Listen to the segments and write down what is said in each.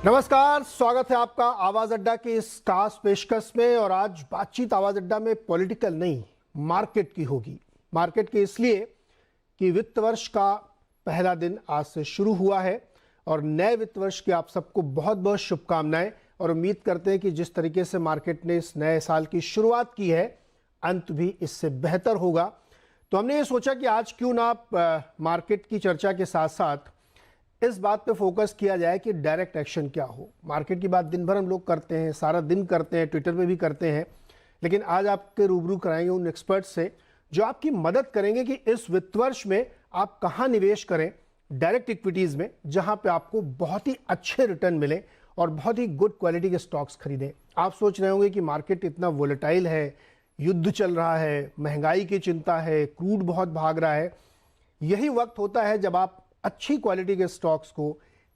नमस्कार, स्वागत है आपका आवाज अड्डा की इस खास पेशकश में। और आज बातचीत आवाज अड्डा में पॉलिटिकल नहीं, मार्केट की होगी। मार्केट की इसलिए कि वित्त वर्ष का पहला दिन आज से शुरू हुआ है और नए वित्त वर्ष की आप सबको बहुत बहुत शुभकामनाएं। और उम्मीद करते हैं कि जिस तरीके से मार्केट ने इस नए साल की शुरुआत की है, अंत भी इससे बेहतर होगा। तो हमने ये सोचा कि आज क्यों ना मार्केट की चर्चा के साथ साथ इस बात पे फोकस किया जाए कि डायरेक्ट एक्शन क्या हो। मार्केट की बात दिन भर हम लोग करते हैं, सारा दिन करते हैं, ट्विटर पे भी करते हैं, लेकिन आज आपके रूबरू कराएंगे उन एक्सपर्ट्स से जो आपकी मदद करेंगे कि इस वित्त वर्ष में आप कहाँ निवेश करें डायरेक्ट इक्विटीज़ में, जहाँ पे आपको बहुत ही अच्छे रिटर्न मिले और बहुत ही गुड क्वालिटी के स्टॉक्स खरीदें। आप सोच रहे होंगे कि मार्केट इतना वोलेटाइल है, युद्ध चल रहा है, महंगाई की चिंता है, क्रूड बहुत भाग रहा है। यही वक्त होता है जब आप अच्छी क्वालिटी के स्टॉक्स को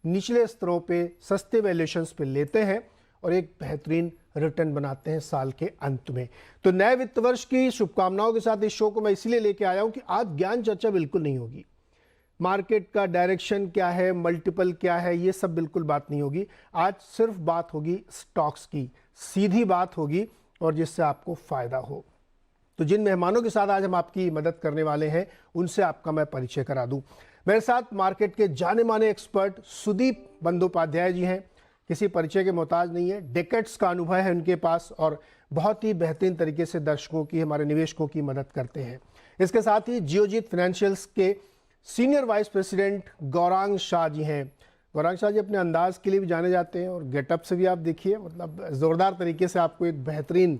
निचले स्तरों पे सस्ते वैल्यूएशंस पे लेते हैं और एक बेहतरीन रिटर्न बनाते हैं साल के अंत में। तो नए वित्त वर्ष की शुभकामनाओं के साथ इस शो को मैं इसलिए लेके आया हूं कि आज ज्ञान चर्चा बिल्कुल नहीं होगी। मार्केट का डायरेक्शन क्या है, मल्टीपल क्या है, ये सब बिल्कुल बात नहीं होगी। आज सिर्फ बात होगी स्टॉक्स की, सीधी बात होगी और जिससे आपको फायदा हो। तो जिन मेहमानों के साथ आज हम आपकी मदद करने वाले हैं उनसे आपका मैं परिचय करा दूं। मेरे साथ मार्केट के जाने माने एक्सपर्ट सुदीप बंदोपाध्याय जी हैं। किसी परिचय के मोहताज नहीं है, डेकेड्स का अनुभव है उनके पास और बहुत ही बेहतरीन तरीके से दर्शकों की, हमारे निवेशकों की मदद करते हैं। इसके साथ ही जियोजीत फाइनेंशियल्स के senior vice president Gaurang Shah ji हैं। गौरांग शाह जी अपने अंदाज के लिए भी जाने जाते हैं और गेटअप से भी आप देखिए, मतलब ज़ोरदार तरीके से आपको एक बेहतरीन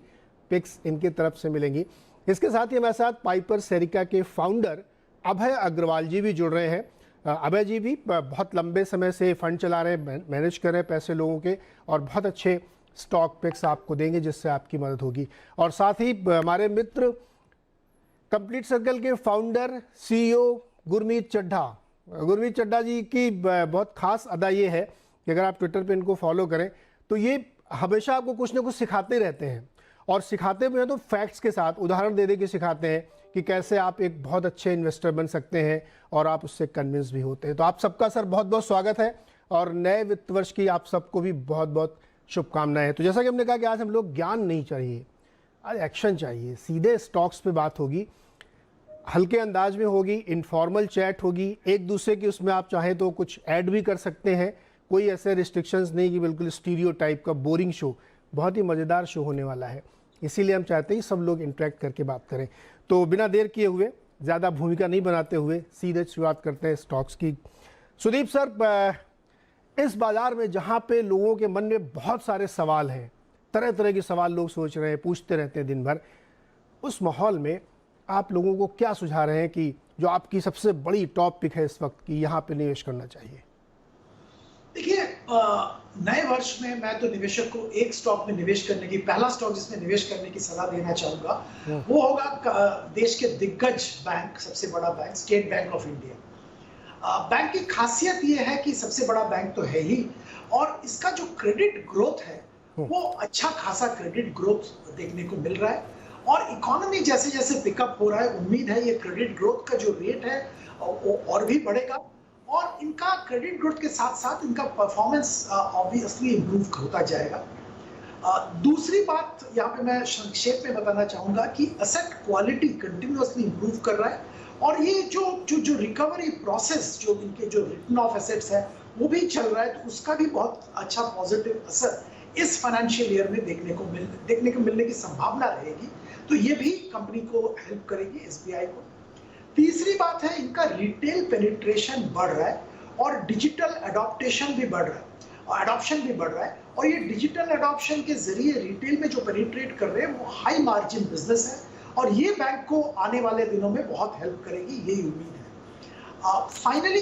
पिक्स इनकी तरफ से मिलेंगी। इसके साथ ही हमारे साथ पाइपर सेरिका के फाउंडर अभय अग्रवाल जी भी जुड़ रहे हैं। अभय जी भी बहुत लंबे समय से फंड चला रहे हैं, मैनेज कर रहे हैं पैसे लोगों के और बहुत अच्छे स्टॉक पिक्स आपको देंगे जिससे आपकी मदद होगी। और साथ ही हमारे मित्र कंप्लीट सर्कल के फाउंडर सीईओ गुरमीत चड्ढा। गुरमीत चड्ढा जी की बहुत खास अदा ये है कि अगर आप ट्विटर पे इनको फॉलो करें तो ये हमेशा आपको कुछ ना कुछ सिखाते रहते हैं और सिखाते भी हैं तो फैक्ट्स के साथ उदाहरण दे के सिखाते हैं कि कैसे आप एक बहुत अच्छे इन्वेस्टर बन सकते हैं और आप उससे कन्विंस भी होते हैं। तो आप सबका सर बहुत बहुत स्वागत है और नए वित्त वर्ष की आप सबको भी बहुत बहुत शुभकामनाएं। तो जैसा कि हमने कहा कि आज हम लोग ज्ञान नहीं चाहिए, आज एक्शन चाहिए। सीधे स्टॉक्स पे बात होगी, हल्के अंदाज में होगी, इनफॉर्मल चैट होगी, एक दूसरे की उसमें आप चाहें तो कुछ ऐड भी कर सकते हैं। कोई ऐसे रिस्ट्रिक्शंस नहीं कि बिल्कुल स्टीरियो टाइप का बोरिंग शो। बहुत ही मज़ेदार शो होने वाला है, इसीलिए हम चाहते हैं सब लोग इंटरेक्ट करके बात करें। तो बिना देर किए हुए, ज़्यादा भूमिका नहीं बनाते हुए सीधे शुरुआत करते हैं स्टॉक्स की। सुदीप सर, इस बाज़ार में जहाँ पे लोगों के मन में बहुत सारे सवाल हैं, तरह तरह के सवाल लोग सोच रहे हैं, पूछते रहते हैं दिन भर, उस माहौल में आप लोगों को क्या सुझा रहे हैं कि जो आपकी सबसे बड़ी टॉप पिक है इस वक्त की, यहाँ पे निवेश करना चाहिए? देखिए, नए वर्ष में मैं तो निवेशक को एक स्टॉक में निवेश करने की, पहला स्टॉक जिसमें निवेश करने की सलाह देना चाहूंगा वो होगा देश के दिग्गज बैंक, सबसे बड़ा bank state bank of India. Bank की खासियत ये है कि सबसे बड़ा बैंक तो है ही और इसका जो क्रेडिट ग्रोथ है वो अच्छा खासा क्रेडिट ग्रोथ देखने को मिल रहा है और इकोनॉमी जैसे जैसे पिकअप हो रहा है, उम्मीद है ये क्रेडिट ग्रोथ का जो रेट है वो और भी बढ़ेगा और इनका क्रेडिट ग्रोथ के साथ साथ इनका परफॉर्मेंस ऑब्वियसली इंप्रूव होता जाएगा। दूसरी बात यहाँ पे मैं संक्षेप में बताना चाहूंगा कि एसेट क्वालिटी कंटिन्यूअसली इंप्रूव कर रहा है और ये जो रिकवरी प्रोसेस, जो इनके जो रिटर्न ऑफ एसेट्स है वो भी चल रहा है, तो उसका भी बहुत अच्छा पॉजिटिव असर इस फाइनेंशियल ईयर में देखने को मिलने की संभावना रहेगी। तो ये भी कंपनी को हेल्प करेगी, एसबीआई को। तीसरी बात है, इनका रिटेल पेनिट्रेशन बढ़ रहा है और डिजिटल अडॉप्शन भी बढ़ रहा है और ये डिजिटल अडॉप्शन के जरिए रिटेल में जो पेनिट्रेट कर रहे हैं वो हाई मार्जिन बिजनेस है और ये बैंक को आने वाले दिनों में बहुत हेल्प करेगी, यही उम्मीद है। फाइनली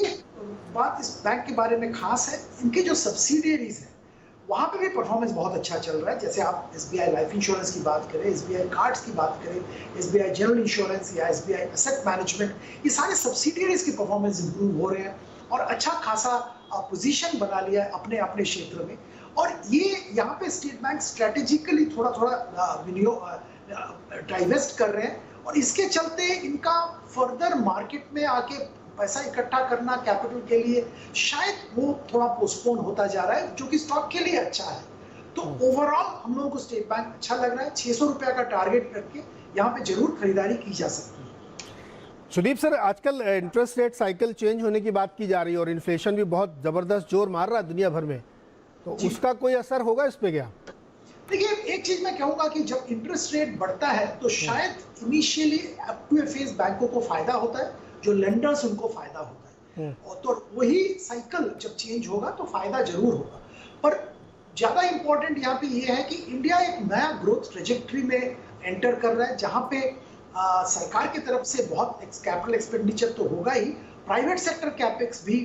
बात इस बैंक के बारे में खास है, इनके जो सब्सिडियरीज है वहाँ पे भी परफॉर्मेंस बहुत अच्छा चल रहा है। जैसे आप एसबीआई लाइफ इंश्योरेंस की बात करें, एसबीआई कार्ड्स की बात करें, एसबीआई जनरल इंश्योरेंस या एसबीआई एसेट मैनेजमेंट, ये सारे सब्सिडियरीज के परफॉर्मेंस इंप्रूव हो रहे हैं और अच्छा खासा पोजीशन बना लिया है अपने अपने क्षेत्र में। और ये यहाँ पे स्टेट बैंक स्ट्रेटेजिकली थोड़ा डाइवेस्ट कर रहे हैं और इसके चलते इनका फर्दर मार्केट में आके पैसा इकट्ठा करना कैपिटल के लिए शायद वो थोड़ा पोस्टपोन होता जा रहा है, जो कि स्टॉक के लिए अच्छा है। तो ओवरऑल हम लोगों को स्टेट बैंक अच्छा लग रहा है। 600 रुपया का टारगेट करके यहाँ पे जरूर खरीदारी की जा सकती है। सुदीप सर, आजकल इंटरेस्ट रेट साइकिल चेंज होने की बात की जा रही है और इन्फ्लेशन भी बहुत जबरदस्त जोर मार रहा है दुनिया भर में, तो उसका कोई असर होगा इस पे क्या? देखिए, एक चीज मैं कहूंगा कि जब इंटरेस्ट रेट बढ़ता है तो शायद initially up to a phase बैंकों को फायदा होता है, जो लेंडर्स उनको फायदा होता है, और तो वही साइकिल जब चेंज होगा तो फायदा जरूर होगा। पर ज्यादा इंपॉर्टेंट यहाँ पे ये है कि इंडिया एक नया ग्रोथ ट्रेजेक्ट्री में एंटर कर रहा है, जहां पे सरकार की तरफ से बहुत कैपिटल एक्सपेंडिचर तो होगा ही, प्राइवेट सेक्टर कैपेक्स भी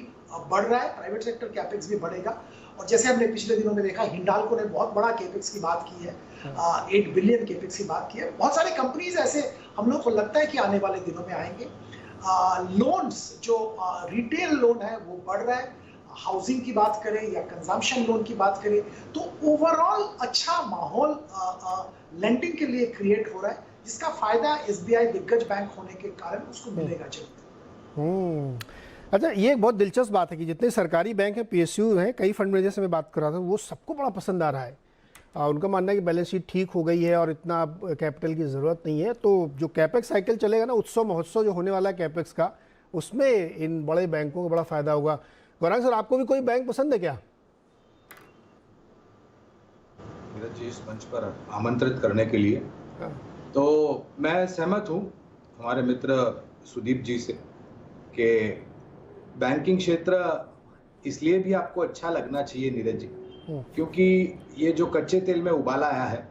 बढ़ रहा है, प्राइवेट सेक्टर कैपेक्स भी बढ़ेगा। और जैसे हमने पिछले दिनों में देखा, हिंडाल्को ने बहुत बड़ा केपेक्स की बात की है, 8 बिलियन केपेक्स की बात की है। बहुत सारे कंपनीज ऐसे हम लोग को लगता है कि आने वाले दिनों में आएंगे। लोन्स जो रिटेल लोन है वो बढ़ रहा है, हाउसिंग की बात करें या कंजम्पशन लोन की बात करें, तो ओवरऑल अच्छा माहौल लेंडिंग के लिए क्रिएट हो रहा है, जिसका फायदा एसबीआई दिग्गज बैंक होने के कारण उसको मिलेगा जरूर। अच्छा, ये एक बहुत दिलचस्प बात है कि जितने सरकारी बैंक हैं, पीएसयू हैं, कई फंड मैनेजर से मैं बात कर रहा था, वो सबको बड़ा पसंद आ रहा है। उनका मानना है कि बैलेंस शीट ठीक हो गई है और इतना कैपिटल की ज़रूरत नहीं है। तो जो कैपेक्स साइकिल चलेगा ना, उत्सव महोत्सव जो होने वाला है कैपेक्स का, उसमें इन बड़े बैंकों को बड़ा फायदा होगा। गौरांग सर, आपको भी कोई बैंक पसंद है क्या? नीरज जी, इस मंच पर आमंत्रित करने के लिए तो मैं सहमत हूँ हमारे मित्र सुदीप जी से कि बैंकिंग क्षेत्र इसलिए भी आपको अच्छा लगना चाहिए नीरज जी, क्योंकि ये जो कच्चे तेल में उबाल आया है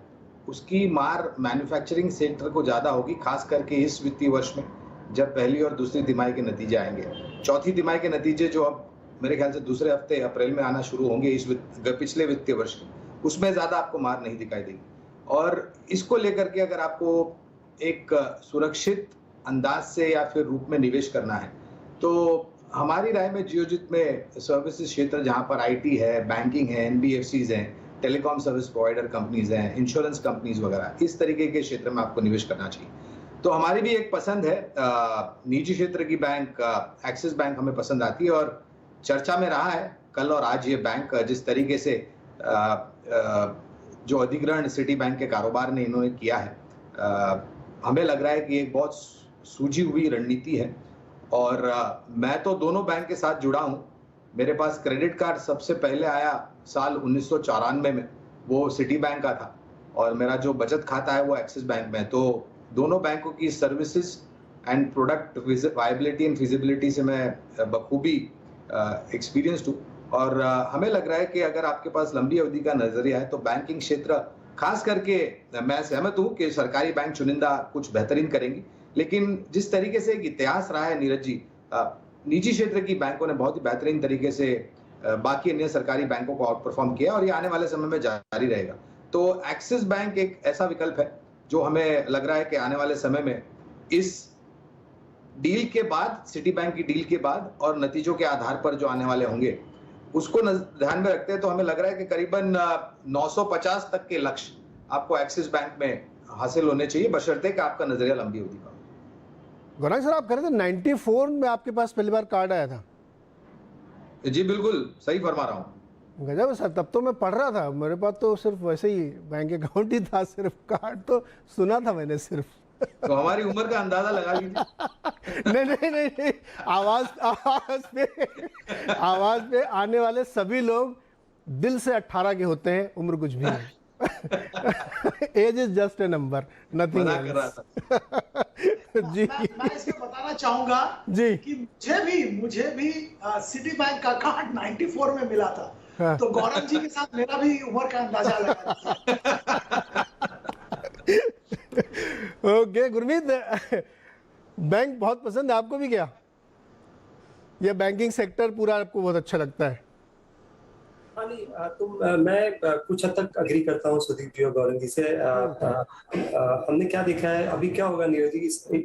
उसकी मार मैन्युफैक्चरिंग सेक्टर को ज्यादा होगी, खास करके इस वित्तीय वर्ष में जब पहली और दूसरी तिमाही के नतीजे आएंगे। चौथी तिमाही के नतीजे जो अब मेरे ख्याल से दूसरे हफ्ते अप्रैल में आना शुरू होंगे इस पिछले वित्तीय वर्ष में, उसमें ज्यादा आपको मार नहीं दिखाई देगी। और इसको लेकर के अगर आपको एक सुरक्षित अंदाज से या फिर रूप में निवेश करना है, तो हमारी राय में जियोजित में सर्विसेज क्षेत्र जहां पर आईटी है, बैंकिंग है, एनबीएफसीज हैं, टेलीकॉम सर्विस प्रोवाइडर कंपनीज हैं, इंश्योरेंस कंपनीज वगैरह, इस तरीके के क्षेत्र में आपको निवेश करना चाहिए। तो हमारी भी एक पसंद है निजी क्षेत्र की बैंक, एक्सिस बैंक हमें पसंद आती है और चर्चा में रहा है कल और आज ये बैंक जिस तरीके से जो अधिग्रहण सिटी बैंक के कारोबार ने इन्होंने किया है, हमें लग रहा है कि एक बहुत सूझी हुई रणनीति है। और मैं तो दोनों बैंक के साथ जुड़ा हूं। मेरे पास क्रेडिट कार्ड सबसे पहले आया साल 1994 में, वो सिटी बैंक का था, और मेरा जो बचत खाता है वो एक्सिस बैंक में। तो दोनों बैंकों की services and product viability and feasibility से मैं बखूबी एक्सपीरियंस्ड हूँ। और हमें लग रहा है कि अगर आपके पास लंबी अवधि का नजरिया है तो बैंकिंग क्षेत्र, खास करके मैं सहमत हूँ कि सरकारी बैंक चुनिंदा कुछ बेहतरीन करेंगी, लेकिन जिस तरीके से एक इतिहास रहा है नीरज जी, निजी क्षेत्र की बैंकों ने बहुत ही बेहतरीन तरीके से बाकी अन्य सरकारी बैंकों को आउट परफॉर्म किया और ये आने वाले समय में जारी रहेगा। तो एक्सिस बैंक एक ऐसा विकल्प है जो हमें लग रहा है कि आने वाले समय में इस डील के बाद, सिटी बैंक की डील के बाद और नतीजों के आधार पर जो आने वाले होंगे उसको ध्यान में रखते हैं, तो हमें लग रहा है कि करीबन 950 तक के लक्ष्य आपको एक्सिस बैंक में हासिल होने चाहिए, बशर्ते कि आपका नजरिया लंबी अवधि का। गौरांग सर, आप कह रहे थे 94 में आपके पास पहली बार कार्ड आया था? जी बिल्कुल सही फरमा रहा हूँ। गजब सर, तब तो मैं पढ़ रहा था, मेरे पास तो सिर्फ वैसे ही बैंक अकाउंट ही था, सिर्फ कार्ड तो सुना था मैंने सिर्फ। तो हमारी उम्र का अंदाजा लगा लीजिए। नहीं, आवाज पे आने वाले सभी लोग दिल से 18 के होते हैं, उम्र कुछ भी नहीं। Age is just a number, nothing else. जी, मैं इसमें बताना चाहूंगा जी कि मुझे भी सिटी बैंक का कार्ड 94 में मिला था। हाँ। तो गौरव जी के साथ मेरा भी उम्र का अंदाजा लगा। ओके गुरमीत, बैंक बहुत पसंद है आपको भी क्या? ये बैंकिंग सेक्टर पूरा आपको बहुत अच्छा लगता है? हाँ नहीं, तो मैं कुछ हद तक अग्री करता हूँ सुदीप जी और गौरव जी से। हमने क्या देखा है, अभी क्या होगा नीरज जी,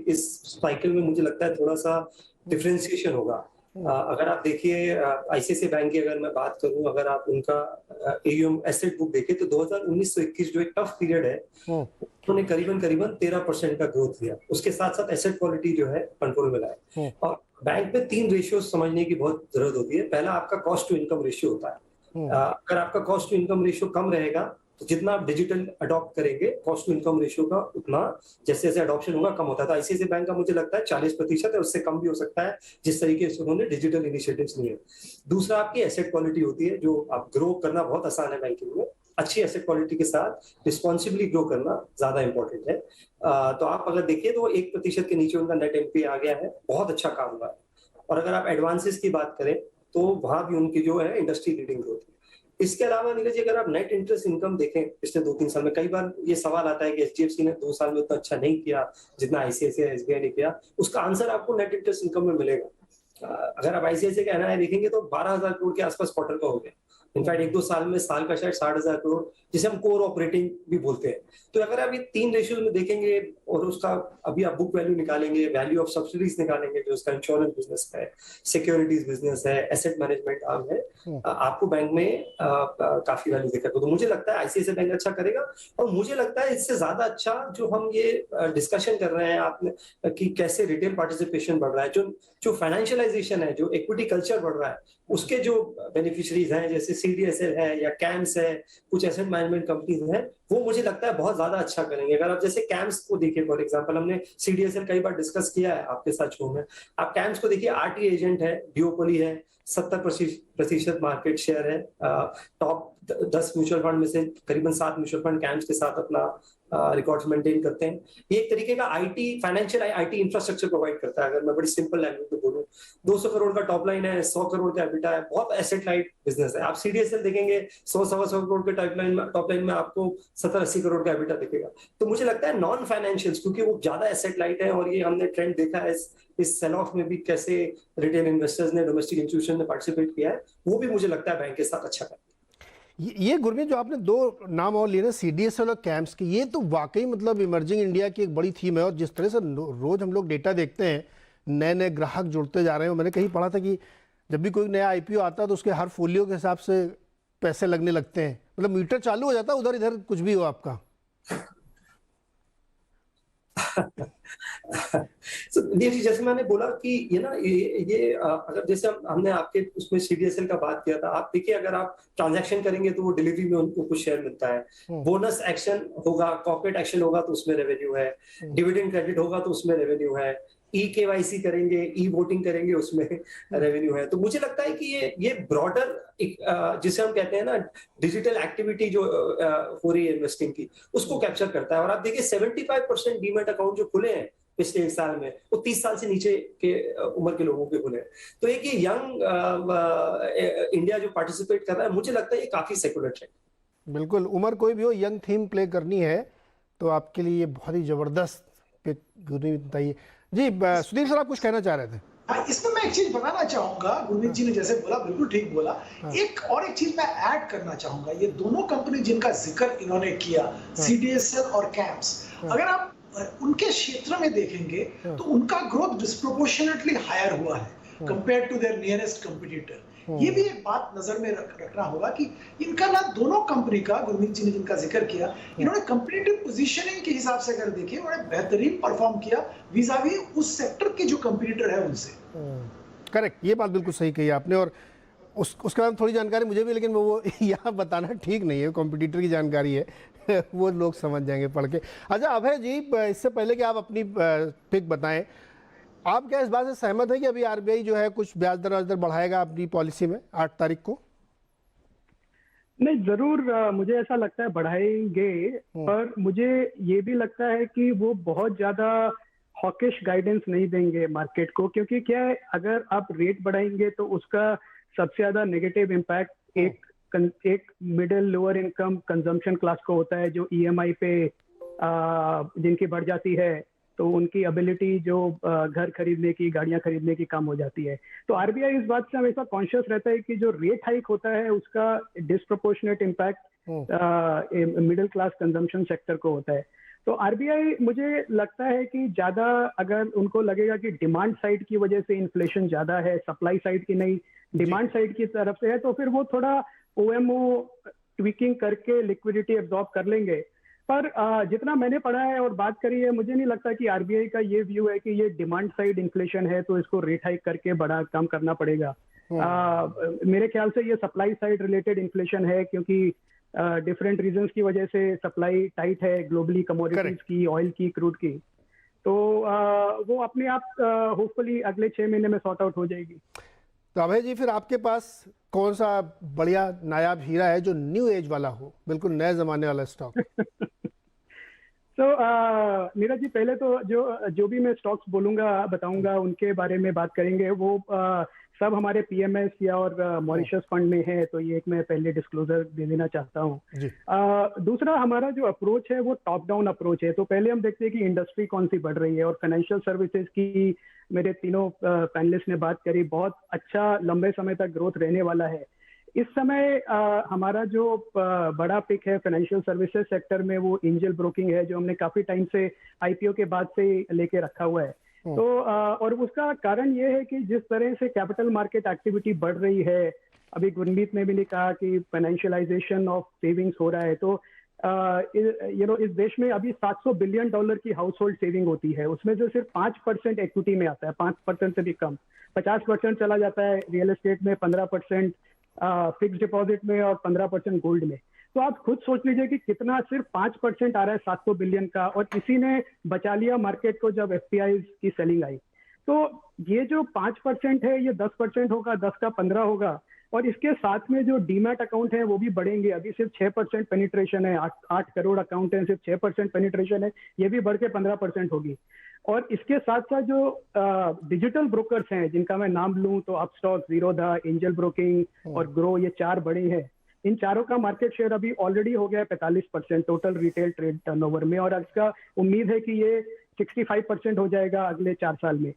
इस साइकिल में मुझे लगता है थोड़ा सा डिफरेंशिएशन होगा। अगर आप देखिए आईसीआईसीआई बैंक की अगर मैं बात करूं, अगर आप उनका एयूएम एसेट बुक देखें तो 2019 से 21 जो एक टफ पीरियड है, उन्होंने करीबन करीबन 13% का ग्रोथ दिया। उसके साथ साथ एसेट क्वालिटी जो है कंट्रोल में लाए। और बैंक में 3 रेशियो समझने की बहुत जरूरत होती है। पहला आपका कॉस्ट टू इनकम रेशियो होता है। अगर आपका कॉस्ट टू इनकम रेशियो कम रहेगा तो जितना आप डिजिटल अडॉप्ट करेंगे, कॉस्ट टू इनकम रेशियो का उतना जैसे जैसे अडॉप्शन होगा कम होता है। तो आईसीआईसीआई बैंक का मुझे लगता है 40% है, उससे कम भी हो सकता है जिस तरीके से उन्होंने डिजिटल इनिशिएटिव्स लिए। दूसरा आपकी एसेट क्वालिटी होती है, जो आप ग्रो करना बहुत आसान है बैंकिंग में। अच्छी एसेट क्वालिटी के साथ रिस्पॉन्सिबली ग्रो करना ज्यादा इंपॉर्टेंट है। तो आप अगर देखिए तो 1% के नीचे उनका नेट एनपीए आ गया है, बहुत अच्छा काम हुआ है। और अगर आप एडवांसेस की बात करें तो वहां भी उनकी जो है इंडस्ट्री लीडिंग ग्रोथ है। इसके अलावा नीरज जी, अगर आप नेट इंटरेस्ट इनकम देखें पिछले 2-3 साल में, कई बार ये सवाल आता है कि एचडीएफसी ने 2 साल में उतना अच्छा नहीं किया जितना आईसीआईसीआई एसबीआई ने किया। उसका आंसर आपको नेट इंटरेस्ट इनकम में मिलेगा। अगर आप आईसीआईसीआई का एनआई देखेंगे तो 12,000 करोड़ के आसपास क्वार्टर का हो गया। इनफैक्ट 1-2 साल में साल का शायद 60,000 करोड़, जिसे हम कोर ऑपरेटिंग भी बोलते हैं। तो अगर आप ये 3 रेशियोज में देखेंगे और उसका अभी आप बुक वैल्यू निकालेंगे, वैल्यू ऑफ सब्सिडीज निकालेंगे, जो उसका इंश्योरेंस बिजनेस है, सिक्योरिटीज बिजनेस है, एसेट मैनेजमेंट आर्म है, आपको बैंक में काफी वैल्यू दिखेगा। तो मुझे लगता है आईसीआईसीआई बैंक अच्छा करेगा। और मुझे लगता है इससे ज्यादा अच्छा जो हम ये डिस्कशन कर रहे हैं आपने कि कैसे रिटेल पार्टिसिपेशन बढ़ रहा है, जो फाइनेंशियलाइजेशन है, जो इक्विटी कल्चर बढ़ रहा है, उसके जो बेनिफिशियरीज हैं जैसे सीडीएसएल है या कैम्स है, कुछ एसेट मैनेजमेंट कंपनीज हैं, वो मुझे लगता है बहुत ज्यादा अच्छा करेंगे। अगर आप जैसे कैम्स को देखिए, फॉर एग्जांपल, हमने सीडीएसएल कई बार डिस्कस किया है आपके साथ शो में। आप कैम्स को देखिए, आरटी एजेंट है, डिओपोली है, 70% मार्केट शेयर है। टॉप 10 म्यूचुअल फंड में से करीबन 7 म्यूचुअल फंड कैम्स के साथ अपना रिकॉर्ड्स मेंटेन करते हैं। ये एक तरीके का IT financial IT infrastructure provide करता है। अगर मैं बड़ी सिंपल लैंग्वेज में बोलूं, 200 करोड़ का टॉप लाइन है, 100 करोड़ का एबिटा है, बहुत एसेट लाइट बिजनेस है। आप सीडीएसएल देखेंगे 100-125 करोड़ के टॉप लाइन में आपको 70-80 करोड़ का एबिटा दिखेगा। तो मुझे लगता है नॉन फाइनेंशियल्स, क्योंकि वो ज्यादा एसेट लाइट है, और ये हमने ट्रेंड देखा है इस सेल ऑफ में भी कैसे रिटेल इन्वेस्टर्स ने, डोमेस्टिक इंस्टीट्यूशन ने पार्टिसिपेट किया है, वो भी मुझे लगता है बैंक के साथ अच्छा करेगा। ये गुरमीत, जो आपने 2 नाम और लिए ना, सीडीएसएल और कैम्स की, ये तो वाकई मतलब इमर्जिंग इंडिया की एक बड़ी थीम है। और जिस तरह से रोज हम लोग डेटा देखते हैं, नए नए ग्राहक जुड़ते जा रहे हैं। मैंने कहीं पढ़ा था कि जब भी कोई नया आईपीओ आता है तो उसके हर फोलियो के हिसाब से पैसे लगने लगते हैं, मतलब मीटर चालू हो जाता है, उधर इधर कुछ भी हो आपका। जैसे मैंने बोला कि ये ना ये अगर जैसे हमने आपके उसमें सीडीएसएल का बात किया था, आप देखिए अगर आप ट्रांजैक्शन करेंगे तो वो डिलीवरी में उनको कुछ शेयर मिलता है, बोनस एक्शन होगा, कॉर्पोरेट एक्शन होगा तो उसमें रेवेन्यू है, डिविडेंड क्रेडिट होगा तो उसमें रेवेन्यू है, ई केवाईसी करेंगे, ई वोटिंग करेंगे, उसमें रेवेन्यू है। तो मुझे लगता है कि ये ब्रॉडर जिसे हम कहते हैं ना डिजिटल एक्टिविटी जो हो रही है इन्वेस्टिंग की, उसको कैप्चर करता है। और आप देखिए 75% डीमैट अकाउंट जो खुले हैं पिछले 1 साल में, वो 30 साल से नीचे के उम्र के लोगों के खुले हैं। तो एक ये यंग इंडिया जो पार्टिसिपेट कर रहा है, मुझे लगता है ये काफी सेकुलर ट्रेंड। बिल्कुल, उम्र कोई भी हो, यंग थीम प्ले करनी है तो आपके लिए ये बहुत ही जबरदस्त पिक बताइए जी। सुधीर सर, आप कुछ कहना चाह रहे थे? इसमें मैं एक चीज बताना चाहूंगा, गुरमीत जी ने जैसे बोला बिल्कुल ठीक बोला। एक चीज मैं ऐड करना चाहूंगा, ये दोनों कंपनी जिनका जिक्र इन्होंने किया, सीडीएसएल और कैम्स, अगर आप उनके क्षेत्र में देखेंगे तो उनका ग्रोथ डिस्प्रोपोर्शनेटली हायर हुआ है compare to their nearest competitor. ये भी एक बात नजर में रखना होगा कि इनका ना, दोनों कंपनी का, गुरमीत जी ने जिनका जिक्र किया, इन्होंने कंपटीटिव पोजीशनिंग के हिसाब से अगर देखें, उन्होंने बेहतरीन परफॉर्म किया विज़ावी उस सेक्टर के जो कंपटीटर है उनसे। करेक्ट, ये बात बिल्कुल सही कही आपने। और उसके बाद थोड़ी जानकारी मुझे भी, लेकिन वो यहाँ बताना ठीक नहीं है, कॉम्पिटिटर की जानकारी है वो लोग समझ जाएंगे पढ़ के। अच्छा अभय जी, इससे पहले कि आप अपनी पिक बताएं, आप क्या इस बात से सहमत है कि अभी आरबीआई जो है कुछ ब्याज दर बढ़ाएगा अपनी पॉलिसी में 8 तारीख को? नहीं, जरूर मुझे ऐसा लगता है बढ़ाएंगे, पर मुझे ये भी लगता है कि वो बहुत ज्यादा हॉकिश गाइडेंस नहीं देंगे मार्केट को। क्योंकि क्या है, अगर आप रेट बढ़ाएंगे तो उसका सबसे ज्यादा नेगेटिव इम्पैक्ट एक middle lower income consumption class को होता है, जो ईएमआई पे जिनकी बढ़ जाती है तो उनकी एबिलिटी जो घर खरीदने की, गाड़ियां खरीदने की कम हो जाती है। तो आरबीआई इस बात से हमेशा कॉन्शियस रहता है कि जो रेट हाइक होता है उसका disproportionate impact middle class consumption sector को होता है। तो आरबीआई मुझे लगता है कि ज्यादा अगर उनको लगेगा कि डिमांड साइड की वजह से इन्फ्लेशन ज्यादा है, सप्लाई साइड की नहीं, डिमांड साइड की तरफ से है, तो फिर वो थोड़ा ओएमओ ट्विकिंग करके लिक्विडिटी एब्जॉर्ब कर लेंगे। पर जितना मैंने पढ़ा है और बात करी है, मुझे नहीं लगता कि आरबीआई का ये व्यू है कि ये डिमांड साइड इन्फ्लेशन है तो इसको रेट हाइक करके बड़ा कम करना पड़ेगा। मेरे ख्याल से ये सप्लाई साइड रिलेटेड इन्फ्लेशन है, क्योंकि डिफरेंट रीजंस की वजह से सप्लाई टाइट है ग्लोबली, कमोडिटीज की, ऑयल की, क्रूड की। तो वो अपने आप होपफुली अगले 6 महीने में सॉर्ट आउट हो जाएगी। तो अभय जी, फिर आपके पास कौन सा बढ़िया नायाब हीरा है जो न्यू एज वाला हो, बिल्कुल नए जमाने वाला स्टॉक? तो नीरज जी, पहले तो जो भी मैं स्टॉक्स बोलूंगा, बताऊंगा, उनके बारे में बात करेंगे, वो सब हमारे पीएमएस या और मॉरिशस फंड में है, तो ये एक मैं पहले डिस्क्लोजर दे देना चाहता हूँ। दूसरा, हमारा जो अप्रोच है वो टॉप डाउन अप्रोच है। तो पहले हम देखते हैं कि इंडस्ट्री कौन सी बढ़ रही है, और फाइनेंशियल सर्विसेज की मेरे तीनों पैनलिस्ट ने बात करी, बहुत अच्छा लंबे समय तक ग्रोथ रहने वाला है। इस समय हमारा जो बड़ा पिक है फाइनेंशियल सर्विसेज सेक्टर में, वो एंजल ब्रोकिंग है, जो हमने काफी टाइम से आईपीओ के बाद से लेके रखा हुआ है। तो और उसका कारण ये है कि जिस तरह से कैपिटल मार्केट एक्टिविटी बढ़ रही है, अभी गुरमीत ने भी नहीं कहा कि फाइनेंशियलाइजेशन ऑफ सेविंग्स हो रहा है, तो इस देश में अभी $700 बिलियन की हाउस होल्ड सेविंग होती है, उसमें से सिर्फ 5% इक्विटी में आता है, 5% से भी कम, 50% चला जाता है रियल एस्टेट में, 15% फिक्स डिपॉजिट में और 15% गोल्ड में। तो आप खुद सोच लीजिए कि कितना सिर्फ 5% आ रहा है 700 बिलियन का, और इसी ने बचा लिया मार्केट को जब एफपीआई की सेलिंग आई। तो ये जो 5% है, ये 10% होगा, 10 का 15 होगा, और इसके साथ में जो डीमैट अकाउंट है वो भी बढ़ेंगे। अभी सिर्फ 6% पेनिट्रेशन है, 8 करोड़ अकाउंट है, सिर्फ 6% पेनिट्रेशन है, ये भी बढ़ के 15% होगी। और इसके साथ साथ जो डिजिटल ब्रोकर्स हैं, जिनका मैं नाम लूं तो अपस्टॉक, जीरोधा, एंजल ब्रोकिंग और ग्रो, ये 4 बड़े हैं। इन चारों का मार्केट शेयर अभी ऑलरेडी हो गया है 45% टोटल रिटेल ट्रेड टर्नओवर में, और इसका उम्मीद है कि ये 65% हो जाएगा अगले 4 साल में,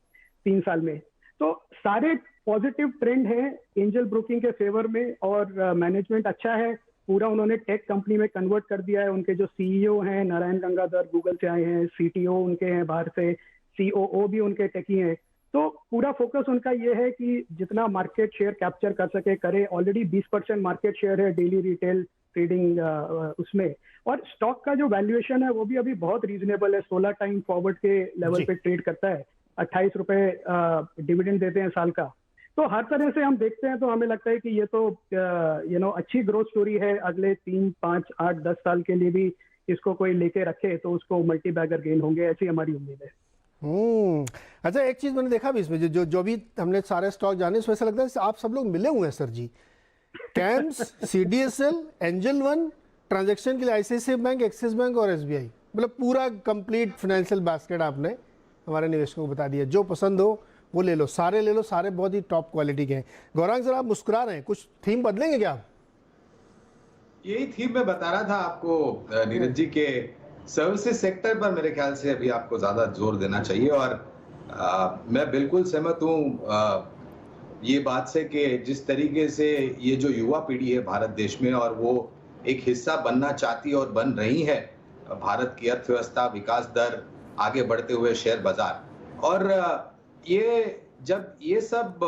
3 साल में। तो सारे पॉजिटिव ट्रेंड है एंजल ब्रोकिंग के फेवर में, और मैनेजमेंट अच्छा है पूरा, उन्होंने टेक कंपनी में कन्वर्ट कर दिया है। उनके जो सीईओ हैं नारायण गंगाधर, गूगल से आए हैं, सीटीओ उनके हैं बाहर से, सीओओ भी उनके टेकी हैं। तो पूरा फोकस उनका ये है कि जितना मार्केट शेयर कैप्चर कर सके करे। ऑलरेडी 20% मार्केट शेयर है डेली रिटेल ट्रेडिंग उसमें, और स्टॉक का जो वैल्यूएशन है वो भी अभी बहुत रीजनेबल है, 16 टाइम फॉरवर्ड के लेवल पे ट्रेड करता है, 28 रुपए डिविडेंड देते हैं साल का। तो हर तरह से हम देखते हैं तो हमें लगता है कि ये तो अच्छी ग्रोथ स्टोरी है। अगले 3, 5, 8, 10 साल के लिए भी इसको कोई लेके रखे तो उसको मल्टी बैगर गेन होंगे, ऐसी हमारी उम्मीद है। अच्छा, एक चीज मैंने देखा भी इसमें, जो भी हमने सारे स्टॉक जाने, इसमें ऐसा लगता है आप सब लोग मिले हुए हैं सर जी। CAMS, CDSL, Angel One, transaction के लिए आईसीआईसीआई बैंक, एक्सिस बैंक और एसबीआई, मतलब पूरा कंप्लीट फाइनेंशियल बास्केट आपने हमारे निवेशकों को बता दिया। जो पसंद हो वो ले लो, सारे ले लो, सारे बहुत ही टॉप क्वालिटी के हैं। गौरांग सर, आप मुस्कुरा रहे हैं, कुछ थीम बदलेंगे क्या? यही थीम मैं बता रहा था आपको नीरज जी के सर्विसेज सेक्टर पर मेरे ख्याल से अभी आपको ज्यादा जोर देना चाहिए। और मैं बिल्कुल सहमत हूँ ये बात से कि जिस तरीके से ये जो युवा पीढ़ी है भारत देश में, और वो एक हिस्सा बनना चाहती है और बन रही है भारत की अर्थव्यवस्था, विकास दर, आगे बढ़ते हुए शेयर बाजार, और ये जब ये सब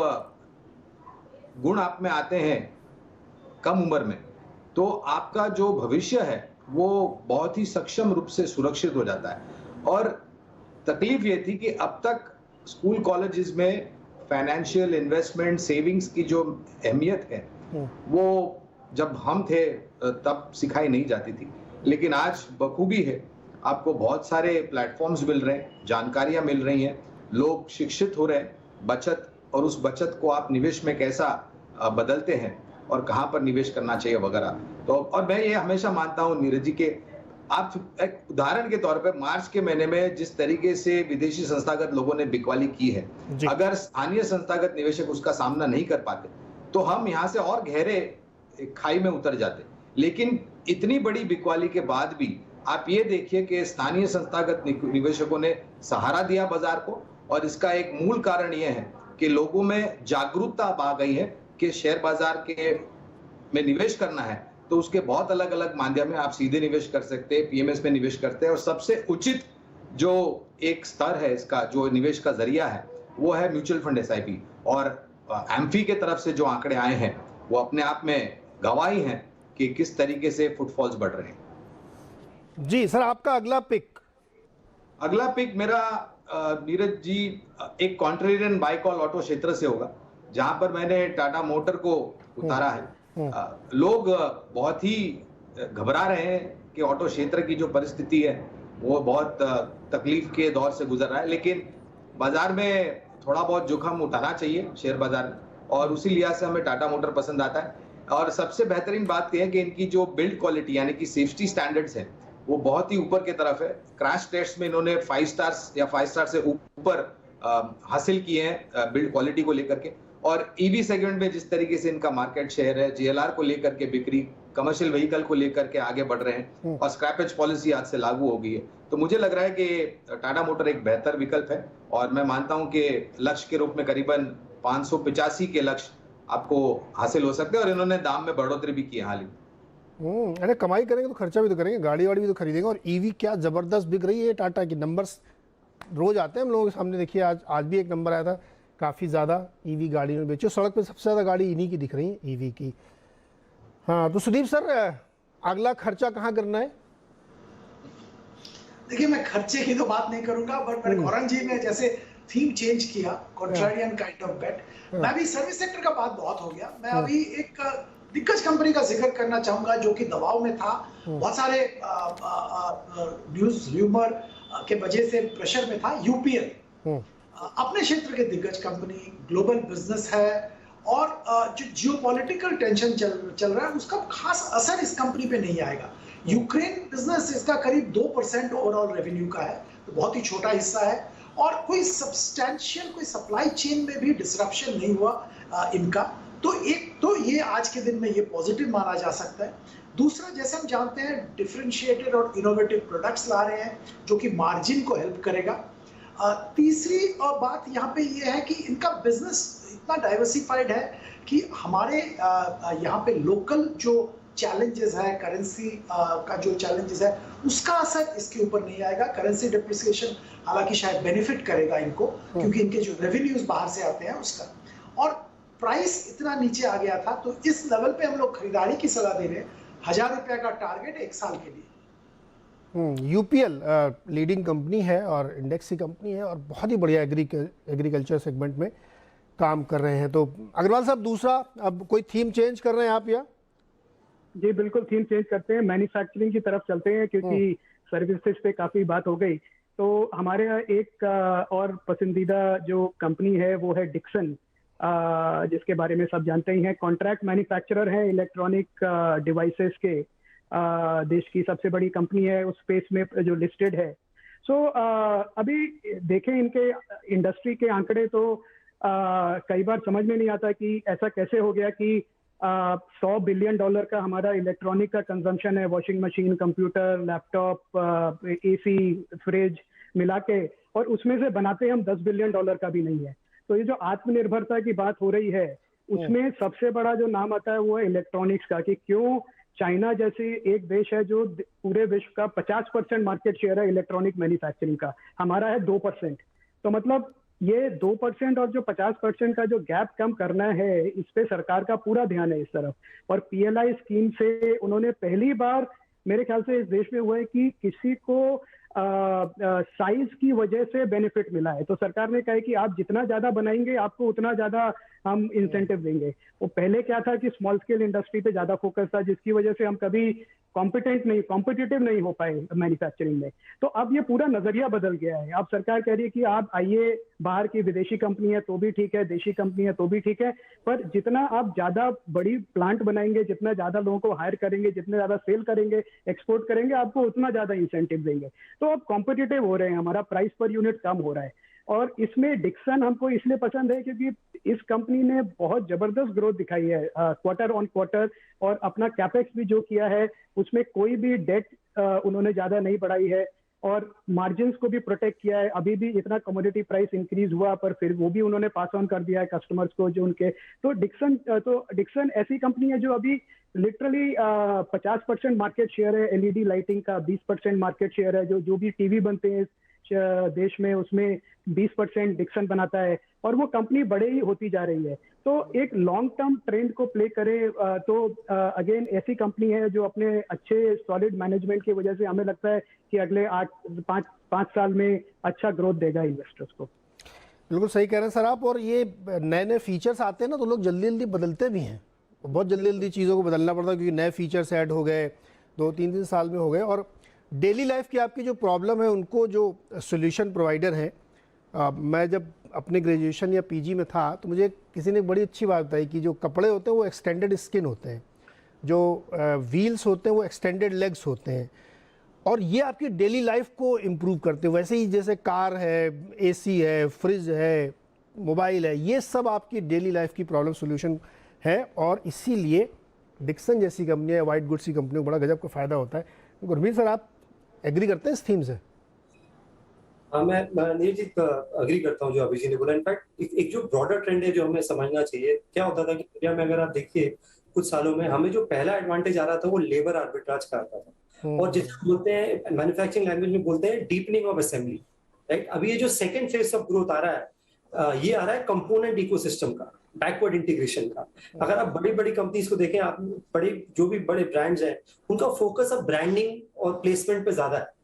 गुण आप में आते हैं कम उम्र में, तो आपका जो भविष्य है वो बहुत ही सक्षम रूप से सुरक्षित हो जाता है। और तकलीफ ये थी कि अब तक स्कूल कॉलेजेस में फाइनेंशियल इन्वेस्टमेंट, सेविंग्स की जो अहमियत है वो जब हम थे तब सिखाई नहीं जाती थी, लेकिन आज बखूबी है। आपको बहुत सारे प्लेटफॉर्म्स मिल रहे हैं, जानकारियां मिल रही हैं, लोग शिक्षित हो रहे हैं, बचत, और उस बचत को आप निवेश में कैसा बदलते हैं और कहां पर निवेश करना चाहिए वगैरह। तो और मैं ये हमेशा मानता हूं नीरज जी के, आप एक उदाहरण के तौर पे मार्च के महीने में जिस तरीके से विदेशी संस्थागत लोगों ने बिकवाली की है, अगर स्थानीय संस्थागत निवेशक उसका सामना नहीं कर पाते तो हम यहाँ से और गहरे खाई में उतर जाते। लेकिन इतनी बड़ी बिकवाली के बाद भी आप ये देखिए कि स्थानीय संस्थागत निवेशकों ने सहारा दिया बाजार को, और इसका एक मूल कारण यह है कि लोगों में जागरूकता आ गई है कि शेयर बाजार के में निवेश करना है तो उसके बहुत अलग अलग माध्यम है। आप सीधे निवेश कर सकते हैं, पीएमएस में निवेश करते हैं, और सबसे उचित जो एक स्तर है इसका, जो निवेश का जरिया है, वो है म्यूचुअल फंड एसआईपी। और एम्फी के तरफ से जो आंकड़े आए हैं वो अपने आप में गवाही हैं कि किस तरीके से फुटफॉल्स बढ़ रहे हैं। जी सर, आपका अगला पिक मेरा नीरज जी एक कॉन्ट्रेरियन बाय कॉल ऑटो क्षेत्र से होगा, जहां पर मैंने टाटा मोटर को उतारा है। लोग बहुत ही घबरा रहे हैं कि ऑटो क्षेत्र की जो परिस्थिति है वो बहुत तकलीफ के दौर से गुजर रहा है, लेकिन बाजार में थोड़ा बहुत जोखिम उठाना चाहिए शेयर बाजार में, और उसी लिहाज से हमें टाटा मोटर पसंद आता है। और सबसे बेहतरीन बात यह है कि इनकी जो बिल्ड क्वालिटी यानी कि सेफ्टी स्टैंडर्ड्स है वो बहुत ही ऊपर की तरफ है। क्रैश टेस्ट में इन्होंने 5 स्टार्स या 5 स्टार से ऊपर हासिल किए हैं बिल्ड क्वालिटी को लेकर के। और ईवी सेगमेंट में जिस तरीके से इनका मार्केट शेयर है, जेएलआर को लेकर के बिक्री, कमर्शियल व्हीकल को लेकर के आगे बढ़ रहे हैं, और स्क्रैपेज पॉलिसी आज से लागू हो गई है, तो मुझे लग रहा है कि टाटा मोटर एक बेहतर विकल्प है। और मैं मानता हूं कि लक्ष्य के रूप में करीबन 585 के लक्ष्य आपको हासिल हो सकते हैं, और इन्होंने दाम में बढ़ोतरी भी की है हाल ही। अरे कमाई करेंगे तो खर्चा भी तो करेंगे, गाड़ी वाड़ी भी तो खरीदेंगे। और ईवी क्या जबरदस्त बिक रही है टाटा की, नंबर्स रोज आते हैं हम लोगों के सामने। देखिए आज भी एक नंबर आया था, काफ़ी ज़्यादा ईवी गाड़ी में बेचो। सड़क पे सबसे ज़्यादा गाड़ी इन्हीं की दिख रही है, ईवी की। हाँ, तो सुदीप सर, अगला खर्चा कहाँ करना है? देखिए, मैं खर्चे की तो बात नहीं करूंगा, बट मैंने गौरव जी ने जैसे थीम चेंज किया, कॉन्ट्रेरियन काइंड ऑफ बेट, मैं भी सर्विस सेक्टर का बात बहुत हो गया। मैं अभी एक दिग्गज कंपनी का जिक्र करना चाहूंगा जो कि दबाव में था, बहुत सारे न्यूज र्यूमर के वजह से प्रेशर में था। यूपीएल अपने क्षेत्र के दिग्गज कंपनी, ग्लोबल बिजनेस है, और जो जियोपॉलिटिकल टेंशन चल रहा है उसका खास असर इस कंपनी पे नहीं आएगा। यूक्रेन बिजनेस इसका करीब 2% ओवरऑल रेवेन्यू का है, तो बहुत ही छोटा हिस्सा है, और कोई सब्सटैंशियल कोई सप्लाई चेन में भी डिसरप्शन नहीं हुआ इनका। तो एक तो ये आज के दिन में ये पॉजिटिव माना जा सकता है। दूसरा, जैसे हम जानते हैं, डिफरेंशिएटेड और इनोवेटिव प्रोडक्ट्स ला रहे हैं जो कि मार्जिन को हेल्प करेगा। तीसरी बात यहाँ पे ये है कि इनका बिजनेस इतना डाइवर्सिफाइड है कि हमारे यहाँ पे लोकल जो चैलेंजेस है, करेंसी का जो चैलेंजेस है, उसका असर इसके ऊपर नहीं आएगा। करेंसी डिप्रिसिएशन हालांकि शायद बेनिफिट करेगा इनको, क्योंकि इनके जो रेवेन्यूज बाहर से आते हैं उसका, और प्राइस इतना नीचे आ गया था, तो इस लेवल पे हम लोग खरीदारी की सलाह दे रहे हैं। 1000 रुपया का टारगेट 1 साल के लिए। यूपीएल लीडिंग कंपनी है और इंडेक्स की कंपनी है, और बहुत ही बढ़िया एग्रीकल्चर सेगमेंट में काम कर रहे हैं। तो अग्रवाल साहब, दूसरा, अब कोई थीम चेंज कर रहे हैं आप या? जी बिल्कुल, थीम चेंज करते हैं, मैन्युफैक्चरिंग की तरफ चलते हैं, क्योंकि सर्विसेज पे काफी बात हो गई। तो हमारे यहाँ एक और पसंदीदा जो कंपनी है वो है डिक्सन, जिसके बारे में सब जानते ही हैं। कॉन्ट्रैक्ट मैन्युफैक्चरर है इलेक्ट्रॉनिक डिवाइसेस के, देश की सबसे बड़ी कंपनी है उस स्पेस में जो लिस्टेड है। सो अभी देखें इनके इंडस्ट्री के आंकड़े, तो कई बार समझ में नहीं आता कि ऐसा कैसे हो गया कि $100 बिलियन का हमारा इलेक्ट्रॉनिक का कंजम्पशन है, washing machine, computer, laptop, AC, fridge मिला के, और उसमें से बनाते हम $10 बिलियन का भी नहीं है। तो ये जो आत्मनिर्भरता की बात हो रही है, उसमें सबसे बड़ा जो नाम आता है वो है इलेक्ट्रॉनिक्स का, कि क्यों चाइना जैसे एक देश है जो पूरे विश्व का 50% मार्केट शेयर है इलेक्ट्रॉनिक मैन्युफैक्चरिंग का, हमारा है 2%। तो मतलब ये 2% और जो 50% का जो गैप कम करना है, इस पे सरकार का पूरा ध्यान है इस तरफ। और पीएलआई स्कीम से उन्होंने पहली बार मेरे ख्याल से इस देश में हुआ है कि किसी को साइज की वजह से बेनिफिट मिला है। तो सरकार ने कहा है कि आप जितना ज्यादा बनाएंगे आपको उतना ज्यादा हम इंसेंटिव देंगे। वो पहले क्या था कि स्मॉल स्केल इंडस्ट्री पे ज्यादा फोकस था, जिसकी वजह से हम कभी कॉम्पिटिटिव नहीं हो पाए मैन्युफैक्चरिंग में। तो अब ये पूरा नजरिया बदल गया है। अब सरकार कह रही है कि आप आइए, बाहर की विदेशी कंपनी है तो भी ठीक है, देशी कंपनी है तो भी ठीक है, पर जितना आप ज्यादा बड़ी प्लांट बनाएंगे, जितना ज्यादा लोगों को हायर करेंगे, जितने ज्यादा सेल करेंगे, एक्सपोर्ट करेंगे, आपको उतना ज्यादा इंसेंटिव देंगे। तो अब कॉम्पिटिटिव हो रहे हैं, हमारा प्राइस पर यूनिट कम हो रहा है। और इसमें डिक्सन हमको इसलिए पसंद है क्योंकि इस कंपनी ने बहुत जबरदस्त ग्रोथ दिखाई है क्वार्टर ऑन क्वार्टर, और अपना कैपेक्स भी जो किया है उसमें कोई भी डेट उन्होंने ज्यादा नहीं बढ़ाई है। और मार्जिन्स को भी प्रोटेक्ट किया है। अभी भी इतना कमोडिटी प्राइस इंक्रीज हुआ पर फिर वो भी उन्होंने पास ऑन कर दिया है कस्टमर्स को जो उनके। तो डिक्सन ऐसी कंपनी है जो अभी लिटरली 50% मार्केट शेयर है एलईडी लाइटिंग का, 20% मार्केट शेयर है। जो भी टीवी बनते हैं देश में उसमें 20% डिक्सन बनाता है और वो कंपनी बड़े ही होती जा रही है। तो एक लॉन्ग टर्म ट्रेंड को प्ले करे तो अगेन ऐसी कंपनी है जो अपने अच्छे सॉलिड मैनेजमेंट की वजह से हमें लगता है कि अगले 5 साल में अच्छा ग्रोथ देगा इन्वेस्टर्स को। बिल्कुल सही कह रहे हैं सर आप। और ये नए नए फीचर्स आते हैं ना तो लोग जल्दी जल्दी बदलते भी हैं, बहुत जल्दी जल्दी चीज़ों को बदलना पड़ता है क्योंकि नए फीचर्स ऐड हो गए, 2-3 साल में हो गए। और डेली लाइफ की आपकी जो प्रॉब्लम है उनको जो सोल्यूशन प्रोवाइडर हैं, मैं जब अपने ग्रेजुएशन या पीजी में था तो मुझे किसी ने बड़ी अच्छी बात बताई कि जो कपड़े होते हैं वो एक्सटेंडेड स्किन होते हैं, जो व्हील्स होते हैं वो एक्सटेंडेड लेग्स होते हैं, और ये आपकी डेली लाइफ को इम्प्रूव करते हैं। वैसे ही जैसे कार है, एसी है, फ्रिज है, मोबाइल है, ये सब आपकी डेली लाइफ की प्रॉब्लम सोल्यूशन है। और इसीलिए डिक्सन जैसी कंपनी है, वाइट गुड्स की कंपनी को बड़ा गजब का फ़ायदा होता है। गुरमीत सर आप एग्री करते हैं इस थीम से? हाँ, मैं नीरज जी अग्री करता हूँ जो अभी जी ने बोला। इनफैक्ट एक जो ब्रॉडर ट्रेंड है जो हमें समझना चाहिए, क्या होता था कि इंडिया में अगर आप देखिए कुछ सालों में हमें जो पहला एडवांटेज आ रहा था वो लेबर आर्बिट्राज का आता था, और जिसे बोलते हैं मैन्युफैक्चरिंग लैंग्वेज में बोलते हैं डीपनिंग ऑफ असेंबली, राइट। अभी ये जो सेकंड फेज ऑफ ग्रोथ आ रहा है, ये आ रहा है कंपोनेंट इकोसिस्टम का, बैकवर्ड इंटीग्रेशन का। अगर आप बड़ी बड़ी कंपनीज को देखें, आप बड़े जो भी बड़े ब्रांड्स हैं उनका फोकस अब ब्रांडिंग और प्लेसमेंट पे ज्यादा है।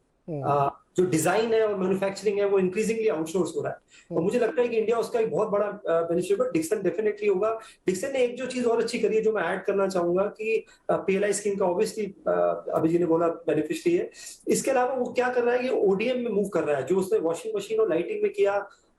जो डिजाइन है और मैन्युफैक्चरिंग है वो इंक्रीजिंगली आउटसोर्स हो रहा है, और मुझे लगता है कि इंडिया उसका एक बहुत बड़ा बेनिफिशियरी डिक्सन डेफिनेटली होगा। डिक्सन ने एक जो चीज और अच्छी करी है जो मैं ऐड करना चाहूंगा कि पीएलआई स्कीम का ऑब्वियसली अभी जी ने बोला बेनिफिशियरी है। इसके अलावा वो क्या कर रहा है कि ओडीएम में मूव कर रहा है। जो उसने वॉशिंग मशीन और लाइटिंग में किया,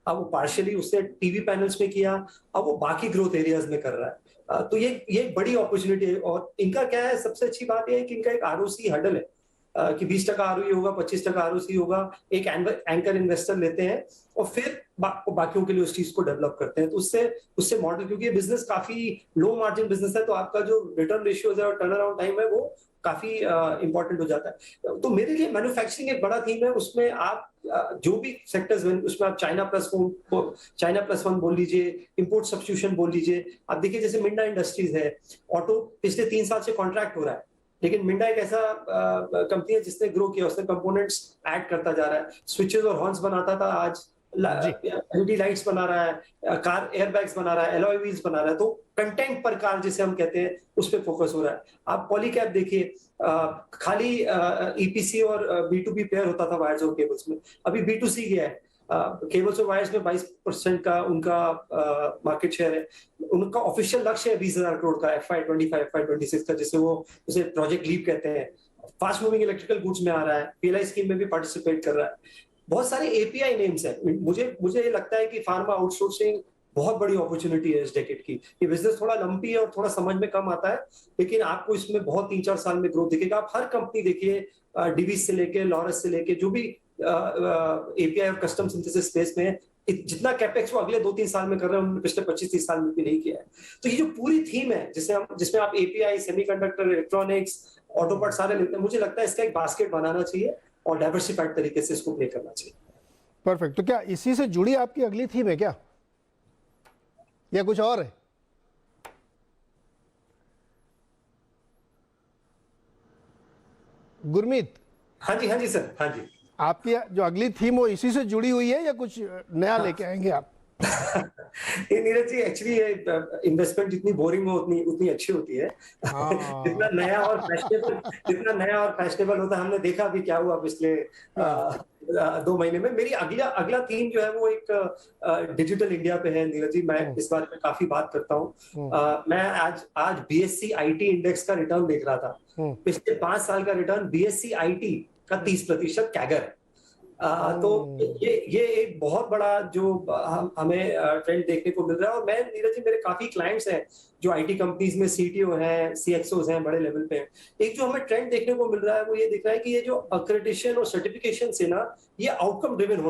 अब वो पार्शियली उसने टीवी पैनल्स में किया, अब वो बाकी ग्रोथ एरियाज में कर रहा है। तो ये बड़ी अपॉर्चुनिटी है। और इनका क्या है, सबसे अच्छी बात यह है कि इनका एक आरओसी हडल है कि 20% आरओई होगा, 25% आरओसी होगा। एक एंकर इन्वेस्टर लेते हैं और फिर बाकियों के लिए उस चीज को डेवलप करते हैं। तो उससे मॉडल, क्योंकि ये बिजनेस काफी लो मार्जिन बिजनेस है, तो आपका जो रिटर्न रेशियोज है और टर्न अराउंड टाइम है वो काफी इंपॉर्टेंट हो जाता है। तो मेरे लिए मैन्युफैक्चरिंग एक बड़ा थीम है। उसमें आप जो भी सेक्टर्स, उसमें आप चाइना प्लस वन बोल लीजिए, इंपोर्ट सब्स्टिट्यूशन बोल लीजिए। आप देखिए जैसे मिंडा इंडस्ट्रीज है, ऑटो पिछले 3 साल से कॉन्ट्रैक्ट हो रहा है, लेकिन मिंडा एक ऐसा कंपनी है जिसने ग्रो किया, उसने कंपोनेंट्स ऐड करता जा रहा है। स्विचेस और हॉर्न्स बनाता था, आज एलईडी लाइट्स बना रहा है, कार एयरबैग्स बना रहा है, एलॉय व्हील्स बना रहा है। तो कंटेंट पर कार जिसे हम कहते हैं उस पर फोकस हो रहा है। आप पॉलीकैब देखिए, खाली ईपीसी और बी2बी प्लेयर होता था वायर्स और केबल्स में, अभी बी2सी गया है। केबल्स और वायर्स में 22% का उनका मार्केट शेयर है। उनका ऑफिशियल लक्ष्य है 20,000 करोड़ का FY25 FY26 का, जिसे वो उसे प्रोजेक्ट लीप कहते हैं। फास्ट मूविंग इलेक्ट्रिकल गुड्स में आ रहा है, पीएलआई स्कीम में भी पार्टिसिपेट कर रहा है। बहुत सारे एपीआई नेम्स हैं। मुझे ये लगता है कि फार्मा आउटसोर्सिंग बहुत बड़ी अपॉर्चुनिटी है इस डेकेड की। ये बिजनेस थोड़ा लंपी है और थोड़ा समझ में कम आता है, लेकिन आपको इसमें बहुत 3-4 साल में ग्रोथ दिखेगा। आप हर कंपनी देखिए, डिवीज से लेके लॉरस से लेके जो भी एपीआई और कस्टम सिंथेसिस स्पेस में जितना कैपेक्स वो अगले 2-3 साल में कर रहे हैं, उन्होंने पिछले 25-30 साल में भी नहीं किया है। तो ये जो पूरी थीम है जिसमें आप API, semiconductor, electronics, auto part सारे लेते हैं, मुझे लगता है इसका एक बास्केट बनाना चाहिए और डाइवर्सिफाइड तरीके से इसको प्ले करना चाहिए। परफेक्ट। तो क्या इसी से जुड़ी आपकी अगली थीम है क्या, या कुछ और है? गुरमीत? हाँ जी सर, हाँ जी। आपकी जो अगली थीम वो इसी से जुड़ी हुई है या कुछ नया लेके आएंगे आप? नीरज जी, एक्चुअली ये इन्वेस्टमेंट जितनी बोरिंग हो उतनी अच्छी होती है। जितना नया और फैशनेबल होता है, हमने देखा अभी क्या हुआ पिछले 2 महीने में। मेरी अगला थीम जो है वो एक डिजिटल इंडिया पे है नीरज जी। मैं इस बारे में काफी बात करता हूँ। मैं आज BSE IT इंडेक्स का रिटर्न देख रहा था। पिछले 5 साल का रिटर्न BSE IT का 30% कैगर है। तो ये एक बहुत बड़ा जो हमें ट्रेंड देखने को मिल रहा है। और मैं नीरज जी, मेरे काफी क्लाइंट्स हैं जो आईटी कंपनीज में CTO हैं, CXOs हैं, बड़े लेवल पे। एक जो हमें ट्रेंड देखने को मिल रहा है वो ये दिख रहा है कि ये जो अक्रेडिटेशन और सर्टिफिकेशन से ना, ये आउटकम ड्रिवन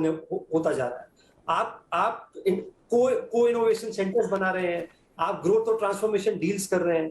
होता जा रहा है। आप को इनोवेशन सेंटर्स बना रहे हैं, आप ग्रोथ और ट्रांसफॉर्मेशन डील्स कर रहे हैं।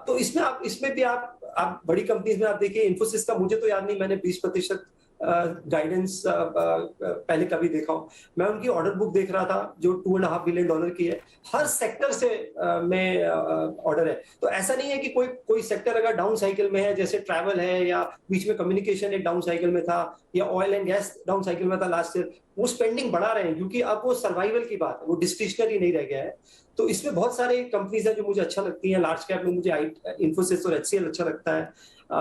तो इसमें भी आप बड़ी कंपनीज में आप देखिए, इन्फोसिस का मुझे तो याद नहीं, मैंने 20% गाइडेंस पहले कभी देखा हो। मैं उनकी ऑर्डर बुक देख रहा था जो $2.5 बिलियन की है, हर सेक्टर से में ऑर्डर है। तो ऐसा नहीं है कि कोई सेक्टर अगर डाउन साइकिल में है, जैसे ट्रैवल है या बीच में कम्युनिकेशन एक डाउन साइकिल में था या oil and gas down cycle में था लास्ट ईयर, वो स्पेंडिंग बढ़ा रहे हैं क्योंकि अब वो सर्वाइवल की बात है, वो डिस्क्रिशनरी नहीं रह गया है। तो इसमें बहुत सारे कंपनीज है जो मुझे अच्छा लगती हैं। लार्ज कैप में मुझे इन्फोसिस और HCL अच्छा लगता है।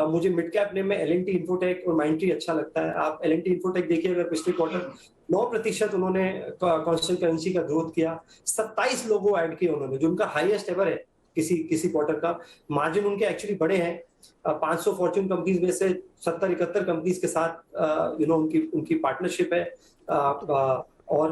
मुझे मिड कैप में L&T इन्फोटेक और माइंडट्री अच्छा लगता है। आप L&T इन्फोटेक देखिए, अगर पिछले क्वार्टर 9% उन्होंने कांस्टेंट करेंसी का ग्रोथ किया, 27 लोगो ऐड किए उन्होंने, जो उनका हाईएस्ट एवर है किसी क्वार्टर का। मार्जिन उनके एक्चुअली बड़े हैं, 500 फॉर्च्यून कंपनीज में से 70-71 कंपनीज के साथ उनकी पार्टनरशिप है। और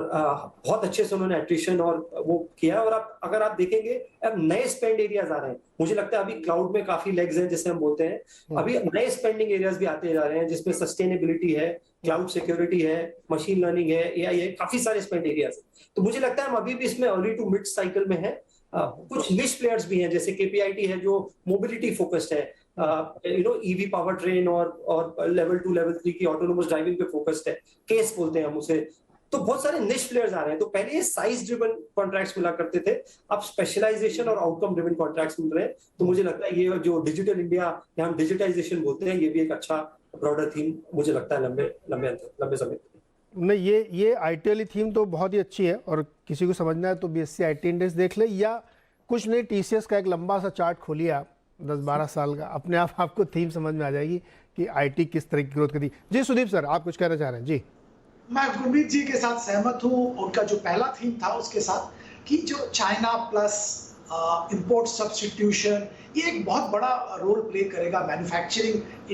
बहुत अच्छे से उन्होंने एट्रिशन और वो किया। और अगर आप देखेंगे अब नए स्पेंड एरियाज आ रहे हैं, मुझे लगता है अभी क्लाउड में काफी लेग्स हैं जिसे हम बोलते हैं। अभी नए स्पेंडिंग एरियाज भी आते जा रहे हैं जिसमें सस्टेनेबिलिटी है, क्लाउड सिक्योरिटी है, मशीन लर्निंग है, AI है, काफी सारे स्पेंड एरियाज हैं। तो मुझे लगता है हम अभी भी इसमें अर्ली टू मिड साइकिल में है। कुछ निश प्लेयर्स भी हैं, जैसे KPIT है जो मोबिलिटी फोकस्ड है, EV पावर ट्रेन और लेवल 2 लेवल 3 की ऑटोनोमस ड्राइविंग पे फोकस्ड है, केस बोलते हैं हम उसे। तो बहुत सारे निश प्लेयर्स आ रहे हैं। तो पहले ये साइज ड्रिवन कॉन्ट्रैक्ट्स मिला करते थे, अब स्पेशलाइजेशन और आउटकम ड्रिवन कॉन्ट्रैक्ट्स मिल रहे हैं। तो मुझे लगता है ये जो डिजिटल इंडिया या हम डिजिटाइजेशन बोलते हैं, ये भी एक अच्छा ब्रॉडर थीम मुझे लगता है लंबे समय। नहीं, ये IT वाली थीम तो बहुत ही अच्छी है, और किसी को समझना है तो BSE IT इंडेक्स देख ले, या कुछ नहीं TCS का एक लंबा सा चार्ट खोलिए आप 10-12 साल का, अपने आप आपको थीम समझ में आ जाएगी कि IT किस तरह की ग्रोथ करी। जी सुदीप सर, आप कुछ कहना चाह रहे हैं? जी, मैं गुरमीत जी के साथ सहमत हूं, उनका जो पहला थीम था उसके साथ, कि जो चाइना प्लस इंपोर्ट सब्स्टिट्यूशन, ये एक बहुत बड़ा रोल प्ले करेगा मैन्युफैक्चरिंग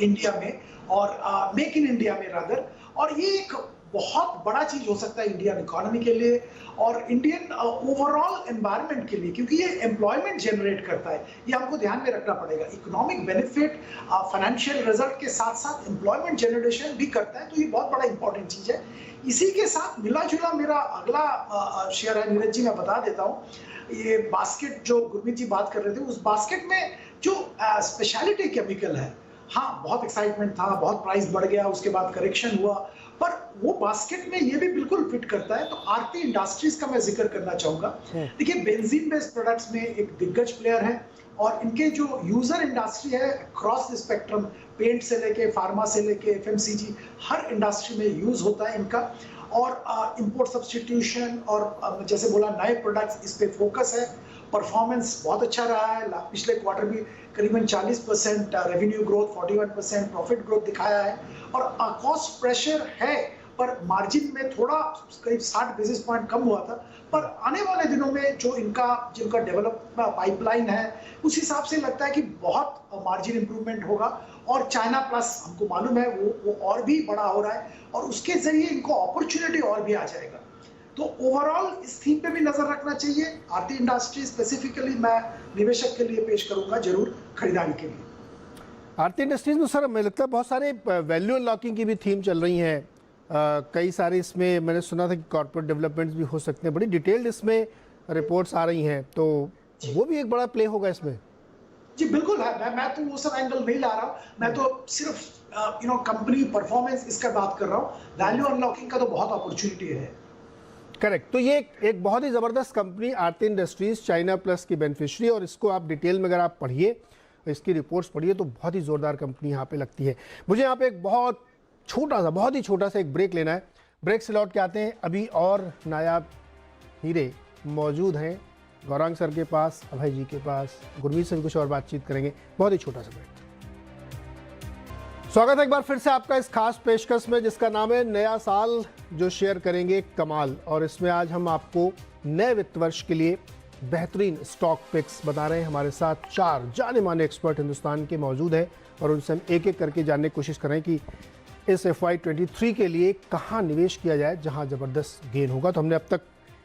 इंडिया में और मेक इन इंडिया में रादर। और ये एक बहुत बड़ा चीज हो सकता है इंडियन इकोनॉमी के लिए और इंडियन ओवरऑल एनवायरनमेंट के लिए, क्योंकि ये एम्प्लॉयमेंट जनरेट करता है। ये हमको ध्यान में रखना पड़ेगा। इकोनॉमिक बेनिफिट, फाइनेंशियल रिजल्ट के साथ साथ एम्प्लॉयमेंट जनरेशन भी करता है, तो ये बहुत बड़ा इंपॉर्टेंट चीज है। इसी के साथ मिला जुला मेरा अगला शेयर है, नीरज जी मैं बता देता हूँ। ये बास्केट जो गुरमीत जी बात कर रहे थे, उस बास्केट में जो स्पेशलिटी केमिकल है, हाँ बहुत एक्साइटमेंट था, बहुत प्राइस बढ़ गया, उसके बाद करेक्शन हुआ, पर वो बास्केट में ये भी बिल्कुल फिट करता है। तो आरती इंडस्ट्रीज का मैं जिक्र करना चाहूंगा। देखिए, बेंजीन बेस्ड प्रोडक्ट्स में एक दिग्गज प्लेयर है और इनके जो यूजर इंडस्ट्री है क्रॉस द स्पेक्ट्रम, पेंट से लेके फार्मा से लेके FMCG, हर इंडस्ट्री में यूज होता है इनका। और इंपोर्ट सब्स्टिट्यूशन और जैसे बोला नए प्रोडक्ट्स, इस पे फोकस है। परफॉर्मेंस बहुत अच्छा रहा है, पिछले क्वार्टर भी करीबन 40% रेवेन्यू ग्रोथ, 41% प्रॉफिट ग्रोथ दिखाया है। और कॉस्ट प्रेशर है, पर मार्जिन में थोड़ा करीब 60 बेसिस पॉइंट कम हुआ था। पर आने वाले दिनों में जो जिनका डेवलप पाइपलाइन है, उस हिसाब से लगता है कि बहुत मार्जिन इंप्रूवमेंट होगा। और चाइना प्लस हमको मालूम है वो और भी बड़ा हो रहा है और उसके जरिए इनको अपॉर्चुनिटी और भी आ जाएगा। तो ओवरऑल इस थीम पे भी नजर रखना चाहिए। आरती इंडस्ट्री स्पेसिफिकली मैं निवेशक के लिए पेश करूंगा जरूर खरीदारी के लिए। आरती इंडस्ट्रीज में सर मुझे लगता है बहुत सारे वैल्यू अनलॉकिंग की भी थीम चल रही हैं। कई सारे इसमें मैंने सुना था कि कॉर्पोरेट डेवलपमेंट्स भी हो सकते हैं, बड़ी डिटेल्ड इसमें रिपोर्ट्स आ रही हैं, तो वो भी एक बड़ा प्ले होगा इसमें। जी बिल्कुल है। मैं तो वो सब एंगल नहीं ला रहा हूँ, मैं तो सिर्फ कंपनी परफॉर्मेंस इसका बात कर रहा हूँ। वैल्यू अनलॉकिंग का तो बहुत अपॉर्चुनिटी है। करेक्ट। तो ये एक बहुत ही ज़बरदस्त कंपनी आरती इंडस्ट्रीज, चाइना प्लस की बेनिफिशियरी, और इसको आप डिटेल में अगर आप पढ़िए, इसकी रिपोर्ट्स पढ़िए, तो बहुत ही ज़ोरदार कंपनी यहाँ पे लगती है। मुझे यहाँ पे एक बहुत ही छोटा सा एक ब्रेक लेना है। ब्रेक से लौट के आते हैं। अभी और नायाब हीरे मौजूद हैं गौरांग सर के पास, अभय जी के पास, गुरमीत से भी कुछ और बातचीत करेंगे। बहुत ही छोटा सा ब्रेक। स्वागत है एक बार फिर से आपका इस खास पेशकश में जिसका नाम है नया साल जो शेयर करेंगे कमाल। और इसमें आज हम आपको नए वित्त वर्ष के लिए बेहतरीन स्टॉक पिक्स बता रहे हैं। हमारे साथ 4 जाने माने एक्सपर्ट हिंदुस्तान के मौजूद हैं और उनसे हम एक एक करके जानने की कोशिश कर रहे हैं कि इस FY23 के लिए कहाँ निवेश किया जाए जहाँ ज़बरदस्त गेन होगा। तो हमने अब तक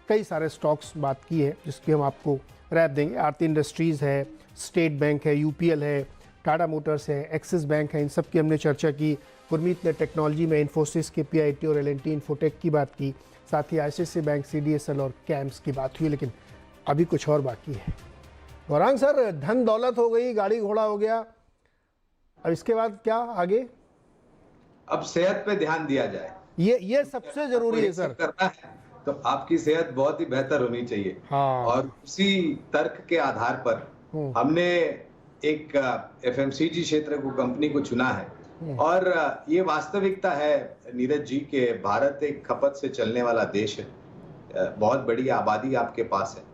कई सारे स्टॉक्स बात की है जिसकी हम आपको रैप देंगे। आरती इंडस्ट्रीज़ है, स्टेट बैंक है, UPL है, टाटा मोटर्स है, एक्सिस बैंक है, इन सब की हमने चर्चा की। गुरमीत ने टेक्नोलॉजी में इन्फोसिस के PIT और L&T इन्फोटेक की बात की, साथ ही ICICI बैंक, CDSL और कैम्स की बात हुई, लेकिन अभी कुछ और बाकी है। गौरांग सर, धन दौलत हो गई, गाड़ी घोड़ा हो गया, अब इसके बाद क्या आगे? अब सेहत पे ध्यान दिया जाए। ये सबसे जरूरी है सर। करना है तो आपकी सेहत बहुत ही बेहतर होनी चाहिए। हाँ। और उसी तर्क के आधार पर हमने एक एफएमसीजी क्षेत्र को कंपनी को चुना है। और ये वास्तविकता है नीरज जी के भारत एक खपत से चलने वाला देश है। बहुत बड़ी आबादी आपके पास है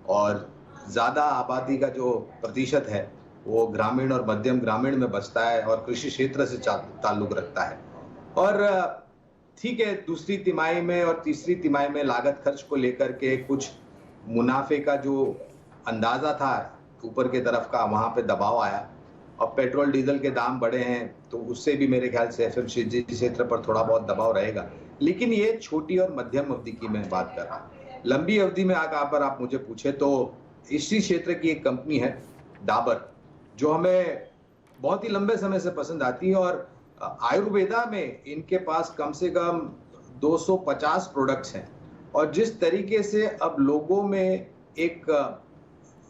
और ज्यादा आबादी का जो प्रतिशत है वो ग्रामीण और मध्यम ग्रामीण में बसता है और कृषि क्षेत्र से ताल्लुक रखता है। और ठीक है, दूसरी तिमाही में और तीसरी तिमाही में लागत खर्च को लेकर के कुछ मुनाफे का जो अंदाजा था ऊपर के तरफ का, वहां पे दबाव आया। अब पेट्रोल डीजल के दाम बढ़े हैं तो उससे भी मेरे ख्याल से एफएमसीजी क्षेत्र पर थोड़ा बहुत दबाव रहेगा। लेकिन ये छोटी और मध्यम अवधि की मैं बात कर रहा हूँ। लंबी अवधि में अगर आप मुझे पूछे तो इसी क्षेत्र की एक कंपनी है डाबर, जो हमें बहुत ही लंबे समय से पसंद आती है। और आयुर्वेदा में इनके पास कम से कम 250 प्रोडक्ट्स हैं। और जिस तरीके से अब लोगों में एक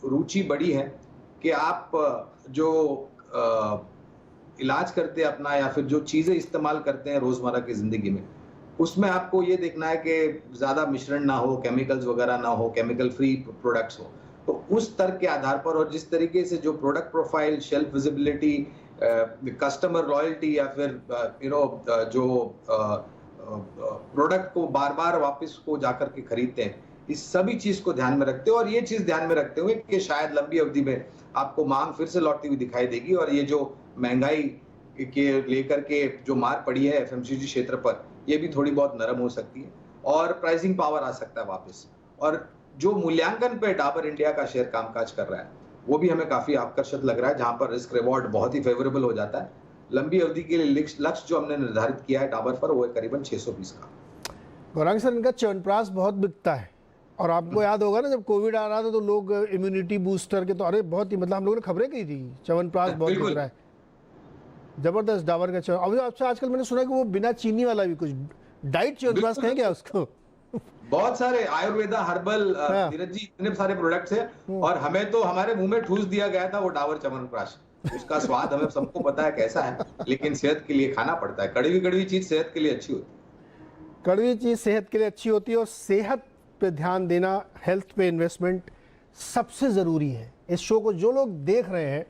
रुचि बढ़ी है कि आप जो इलाज करते हैं अपना या फिर जो चीजें इस्तेमाल करते हैं रोजमर्रा की जिंदगी में, उसमें आपको ये देखना है कि ज्यादा मिश्रण ना हो, केमिकल्स वगैरह ना हो, केमिकल फ्री प्रोडक्ट्स हो। तो उस तर्क के आधार पर और जिस तरीके से जो product profile, shelf visibility, customer loyalty या फिर जो प्रोडक्ट को बार बार वापस को जाकर के खरीदते हैं, इस सभी चीज को ध्यान में रखते हुए और ये चीज ध्यान में रखते हुए कि शायद लंबी अवधि में आपको मांग फिर से लौटती हुई दिखाई देगी और ये जो महंगाई के लेकर के जो मार पड़ी है एफएमसीजी क्षेत्र पर, ये भी थोड़ी बहुत नरम हो सकती है और प्राइसिंग पावर आ सकता है वापस। और जो मूल्यांकन पे डाबर इंडिया का शेयर कामकाज कर रहा है वो भी हमें काफी आकर्षक लग रहा है, जहां पर रिस्क रिवॉर्ड बहुत ही फेवरेबल हो जाता है। लंबी अवधि के लिए लक्ष्य जो हमने निर्धारित किया है डाबर पर वो है करीबन 620 का। गौरांग सर, इनका च्यवनप्राश बहुत बिकता है और आपको याद होगा ना जब कोविड आ रहा था तो लोग इम्यूनिटी बूस्टर के तो अरे बहुत ही मतलब हम लोगों ने खबरें की थी च्यवनप्राश बहुत बिक रहा है, जबरदस्त डाबर का च्यवन। अभी आपसे आजकल मैंने सुना कि वो बिना चीनी वाला भी कुछ डाइट च्यवनप्राश कहें क्या उसको? बहुत सारे आयुर्वेदा हर्बल नीरज जी इतने सारे प्रोडक्ट्स हैं और हमें तो हमारे मुंह में ठूस दिया गया था वो डाबर च्यवनप्राश। उसका स्वाद हमें सबको पता है कैसा है, लेकिन सेहत के लिए खाना पड़ता है। कड़वी कड़वी चीज सेहत के लिए अच्छी होती है। कड़वी चीज सेहत के लिए अच्छी होती है और सेहत पे ध्यान देना, हेल्थ पे इन्वेस्टमेंट सबसे ज़रूरी है। इस शो को जो लोग देख रहे हैं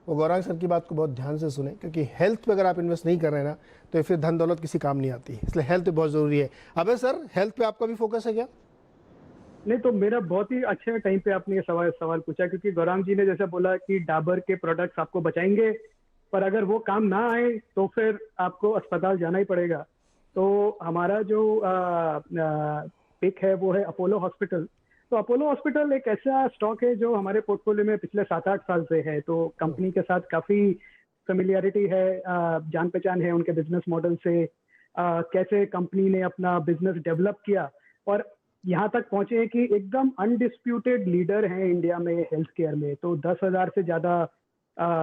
वो गौरांग सर की बात को बहुत ध्यान से सुने, क्योंकि हेल्थ पे अगर आप इन्वेस्ट नहीं कर रहे हैं ना तो फिर धन दौलत किसी काम नहीं आती, इसलिए हेल्थ पे बहुत ज़रूरी है। अबे सर, हेल्थ पे आपका भी फोकस है क्या? नहीं, तो मेरा बहुत ही अच्छे टाइम पे आपने ये सवाल पूछा, क्योंकि गौरांग जी ने जैसा बोला कि डाबर के प्रोडक्ट्स आपको बचाएंगे, पर अगर वो काम ना आए तो फिर आपको अस्पताल जाना ही पड़ेगा। तो हमारा जो पिक है वो है अपोलो हॉस्पिटल। तो अपोलो हॉस्पिटल एक ऐसा स्टॉक है जो हमारे पोर्टफोलियो में पिछले 7-8 साल से है। तो कंपनी के साथ काफी फेमिलियरिटी है, जान पहचान है उनके बिजनेस मॉडल से, कैसे कंपनी ने अपना बिजनेस डेवलप किया और यहाँ तक पहुंचे हैं कि एकदम अनडिस्प्यूटेड लीडर हैं इंडिया में हेल्थ केयर में। तो 10,000 से ज्यादा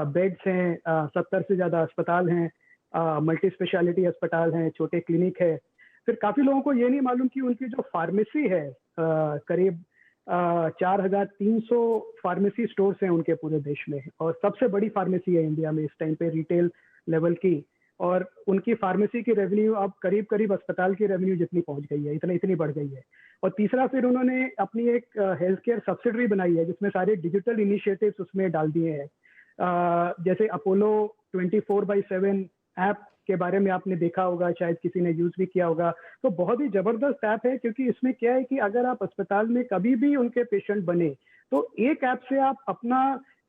बेड्स हैं, 70 से ज्यादा अस्पताल हैं, मल्टी स्पेशलिटी अस्पताल हैं, छोटे क्लिनिक है। फिर काफी लोगों को ये नहीं मालूम कि उनकी जो फार्मेसी है, करीब 4,300 फार्मेसी स्टोर्स हैं उनके पूरे देश में और सबसे बड़ी फार्मेसी है इंडिया में इस टाइम पे रिटेल लेवल की। और उनकी फार्मेसी की रेवेन्यू अब करीब अस्पताल की रेवेन्यू जितनी पहुंच गई है, इतनी बढ़ गई है। और तीसरा, फिर उन्होंने अपनी एक हेल्थ केयर सब्सिडरी बनाई है जिसमें सारे डिजिटल इनिशिएटिव्स उसमें डाल दिए हैं। जैसे अपोलो 24/7 ऐप के बारे में आपने देखा होगा, शायद किसी ने यूज भी किया होगा। तो बहुत ही जबरदस्त ऐप है, क्योंकि इसमें क्या है कि अगर आप अस्पताल में कभी भी उनके पेशेंट बने तो एक ऐप से आप अपना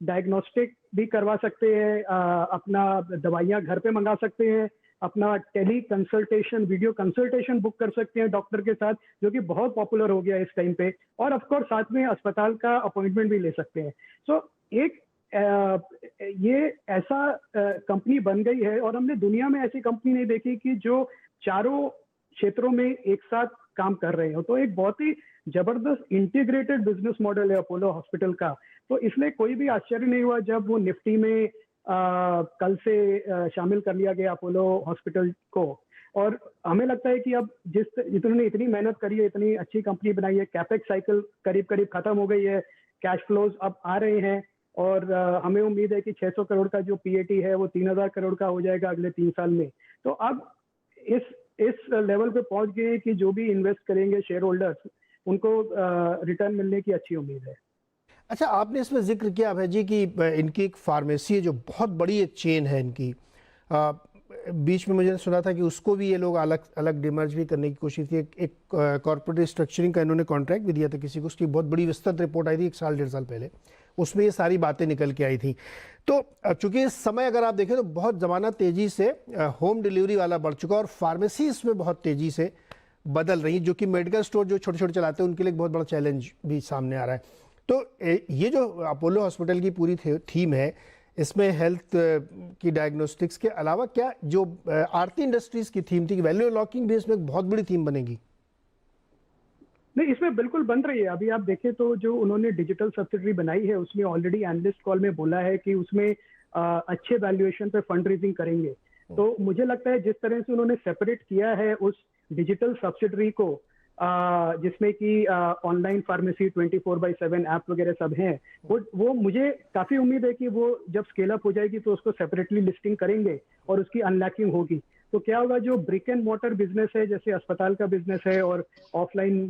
डायग्नोस्टिक भी करवा सकते हैं, अपना दवाइयाँ घर पे मंगा सकते हैं, अपना teleconsultation, video consultation book कर सकते हैं डॉक्टर के साथ, जो कि बहुत पॉपुलर हो गया है इस टाइम पे। और ऑफ कोर्स साथ में अस्पताल का अपॉइंटमेंट भी ले सकते हैं। सो एक ये ऐसा कंपनी बन गई है और हमने दुनिया में ऐसी कंपनी नहीं देखी कि जो चारों क्षेत्रों में एक साथ काम कर रहे हो। तो एक बहुत ही जबरदस्त इंटीग्रेटेड बिजनेस मॉडल है अपोलो हॉस्पिटल का। तो इसलिए कोई भी आश्चर्य नहीं हुआ जब वो निफ्टी में कल से शामिल कर लिया गया अपोलो हॉस्पिटल को। और हमें लगता है कि अब जिन्होंने इतनी मेहनत करी है, इतनी अच्छी कंपनी बनाई है, कैपेक्स साइकिल करीब खत्म हो गई है, कैश फ्लोज अब आ रहे हैं और हमें उम्मीद है कि 600 करोड़ का जो पीएटी है वो 3,000 करोड़ का हो जाएगा अगले 3 साल में। तो अब इस लेवल पे पहुंच गए कि जो भी इन्वेस्ट करेंगे शेयर होल्डर्स, उनको रिटर्न मिलने की अच्छी उम्मीद है। अच्छा, आपने इसमें जिक्र किया अभय जी कि इनकी एक फार्मेसी है जो बहुत बड़ी एक चेन है इनकी। बीच में मुझे सुना था कि उसको भी ये लोग अलग अलग डिमर्ज भी करने की कोशिश की। एक कॉर्पोरेट स्ट्रक्चरिंग का इन्होंने कॉन्ट्रैक्ट भी दिया था किसी को, उसकी बहुत बड़ी विस्तृत रिपोर्ट आई थी 1 साल 1.5 साल पहले, उसमें ये सारी बातें निकल के आई थी। तो चूंकि इस समय अगर आप देखें तो बहुत ज़माना तेज़ी से होम डिलीवरी वाला बढ़ चुका है और फार्मेसी इसमें बहुत तेज़ी से बदल रही, जो कि मेडिकल स्टोर जो छोटे छोटे चलाते हैं उनके लिए एक बहुत बड़ा चैलेंज भी सामने आ रहा है। तो ये जो अपोलो हॉस्पिटल की पूरी थीम है, इसमें हेल्थ की डायग्नोस्टिक्स के अलावा क्या जो आरती इंडस्ट्रीज की थीम थी कि वैल्यू अनलॉकिंग भी इसमें एक बहुत बड़ी थीम बनेगी? नहीं, इसमें बिल्कुल बन रही है। अभी आप देखें तो जो उन्होंने डिजिटल सब्सिडरी बनाई है उसमें ऑलरेडी एनालिस्ट कॉल में बोला है कि उसमें अच्छे वैल्यूएशन पे फंड रेजिंग करेंगे। तो मुझे लगता है जिस तरह से उन्होंने सेपरेट किया है उस डिजिटल सब्सिडरी को, जिसमें कि ऑनलाइन फार्मेसी 24/7 ऐप वगैरह सब हैं, वो मुझे काफी उम्मीद है कि वो जब स्केल अप हो जाएगी तो उसको सेपरेटली लिस्टिंग करेंगे और उसकी अनलॉकिंग होगी। तो क्या होगा, जो ब्रिक एंड मोटर बिजनेस है, जैसे अस्पताल का बिजनेस है और ऑफलाइन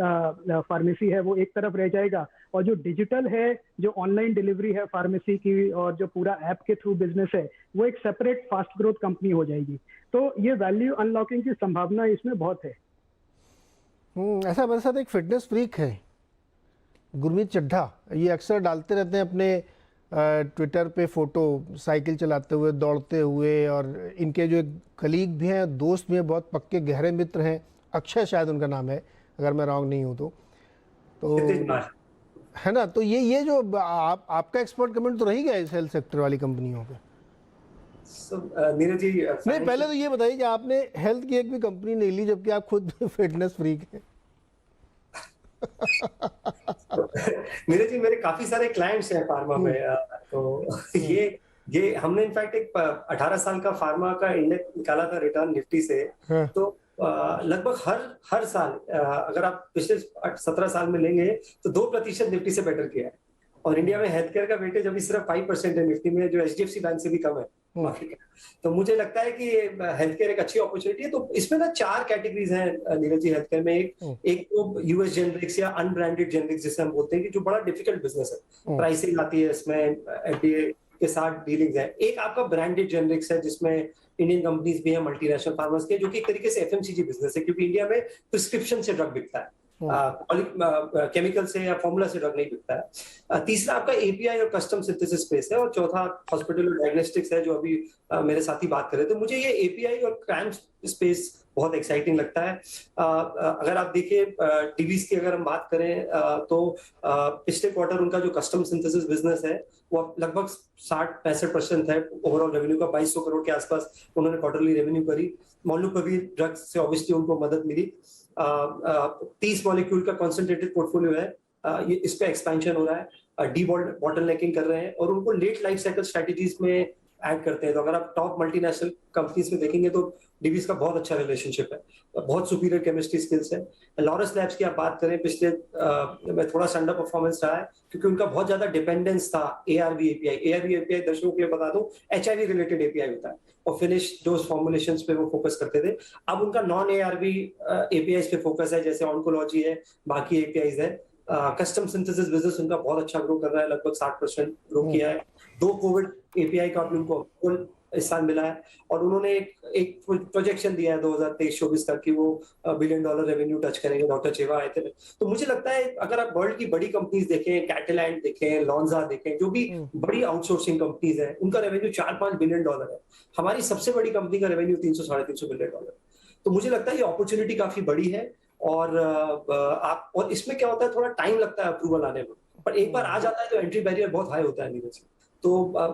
फार्मेसी है, वो एक तरफ रह जाएगा, और जो डिजिटल है, जो ऑनलाइन डिलीवरी है फार्मेसी की और जो पूरा ऐप के थ्रू बिजनेस है, वो एक सेपरेट फास्ट ग्रोथ कंपनी हो जाएगी। तो ये वैल्यू अनलॉकिंग की संभावना इसमें बहुत है। ऐसा मेरे साथ एक फिटनेस फ्रीक है, गुरमीत चड्ढा, ये अक्सर डालते रहते हैं अपने ट्विटर पे फ़ोटो साइकिल चलाते हुए, दौड़ते हुए, और इनके जो एक कलीग भी हैं, दोस्त भी हैं, बहुत पक्के गहरे मित्र हैं, अक्षय शायद उनका नाम है अगर मैं रॉन्ग नहीं हूँ तो है ना। तो ये जो आपका एक्सपर्ट कमेंट तो रही गया इस हेल्थ सेक्टर वाली कंपनियों पे। नीरज जी, नहीं, पहले तो ये बताइए कि आपने हेल्थ की एक भी कंपनी नहीं ली जबकि आप खुद फिटनेस फ्रीक हैं। नीरज जी, मेरे काफी सारे क्लाइंट्स हैं फार्मा में, तो ये हमने इनफैक्ट एक 18 साल का फार्मा का इंडेक्स निकाला था रिटर्न निफ्टी से। तो लगभग हर साल अगर आप पिछले 17 साल में लेंगे तो 2% निफ्टी से बेटर किया है। और इंडिया में हेल्थ केयर का वेटेज अभी सिर्फ 5% है निफ्टी में, जो एचडीएफसी बैंक से भी कम है मार्केट का। तो मुझे लगता है कि हेल्थ केयर एक अच्छी अपॉर्चुनिटी है। तो इसमें ना 4 कैटेगरीज हैं नीरज जी हेल्थ केयर में। एक तो यूएस जेनरिक्स या अनब्रांडेड जेनरिक्स जिसे हम बोलते हैं, कि जो बड़ा डिफिकल्ट बिजनेस है, प्राइसिंग आती है इसमें, एफडीए के साथ डीलिंग्स है। एक आपका ब्रांडेड जेनरिक्स है जिसमें इंडियन कंपनीज भी है, मल्टीनेशनल फार्मास के, जो कि एक तरीके से एफएमसीजी बिजनेस है, क्योंकि इंडिया में प्रिस्क्रिप्शन से ड्रग बिकता है, केमिकल से या फॉर्मूला से ड्रग नहीं बिकता है। तीसरा आपका एपीआई और कस्टम सिंथेसिस स्पेस है, और चौथा हॉस्पिटल और डायग्नोस्टिक्स है, जो अभी मेरे साथी बात कर रहे थे। तो मुझे ये एपीआई और क्रैम स्पेस बहुत एक्साइटिंग लगता है। अगर आप देखिए टीवीज की अगर हम बात करें तो पिछले क्वार्टर उनका जो कस्टम सिंथेसिस बिजनेस है वो लगभग 60-65% है ओवरऑल रेवेन्यू का। 2200 करोड़ के आसपास उन्होंने क्वार्टरली रेवेन्यू करी। मॉलनुपिराविर ड्रग्स से ऑब्वियसली उनको मदद मिली। 30 मॉलिक्यूल का कॉन्सेंट्रेटेड पोर्टफोलियो है, ये इस पे एक्सपेंशन हो रहा है, डी बॉटलनेकिंग कर रहे हैं, और उनको लेट लाइफ साइकिल स्ट्रेटजीज में ऐड करते हैं। तो अगर आप टॉप मल्टीनेशनल कंपनीज में देखेंगे तो डीबीज का बहुत अच्छा रिलेशनशिप है, बहुत सुपीरियर केमिस्ट्री स्किल्स है। लॉरस लैब्स की आप बात करें, पिछले में थोड़ा सा अंडर परफॉर्मेंस रहा है क्योंकि उनका बहुत ज्यादा डिपेंडेंस था एआरवी एपीआई। दर्शकों के लिए बता दूं, एचआईवी रिलेटेड एपीआई होता है और फिनिश डोज फॉर्मुलेशंस पे वो फोकस करते थे। अब उनका नॉन एआरवी एपीआई पे फोकस है, जैसे ऑन्कोलॉजी है, बाकी एपीआईज है। कस्टम सिंथेसिस बिजनेस उनका बहुत अच्छा ग्रो कर रहा है, लगभग 60% ग्रो किया है। 2 कोविड एपीआई का उनको इस साल मिला है, और उन्होंने एक प्रोजेक्शन दिया है 2023-24 तक कि वो $1 बिलियन रेवेन्यू टच करेंगे। डॉक्टर चेवा आए थे। तो मुझे लगता है अगर आप वर्ल्ड की बड़ी कंपनीज देखें, कैटेलैंड देखें, लॉन्जा देखें, जो भी बड़ी आउटसोर्सिंग कंपनीज है, उनका रेवेन्यू $4-5 बिलियन है। हमारी सबसे बड़ी कंपनी का रेवेन्यू $300-350 बिलियन। तो मुझे लगता है ये अपॉर्चुनिटी काफी बड़ी है, और इसमें क्या होता है, थोड़ा टाइम लगता है अप्रूवल आने में, पर एक बार आ जाता है तो एंट्री बैरियर बहुत हाई होता है नीरज। तो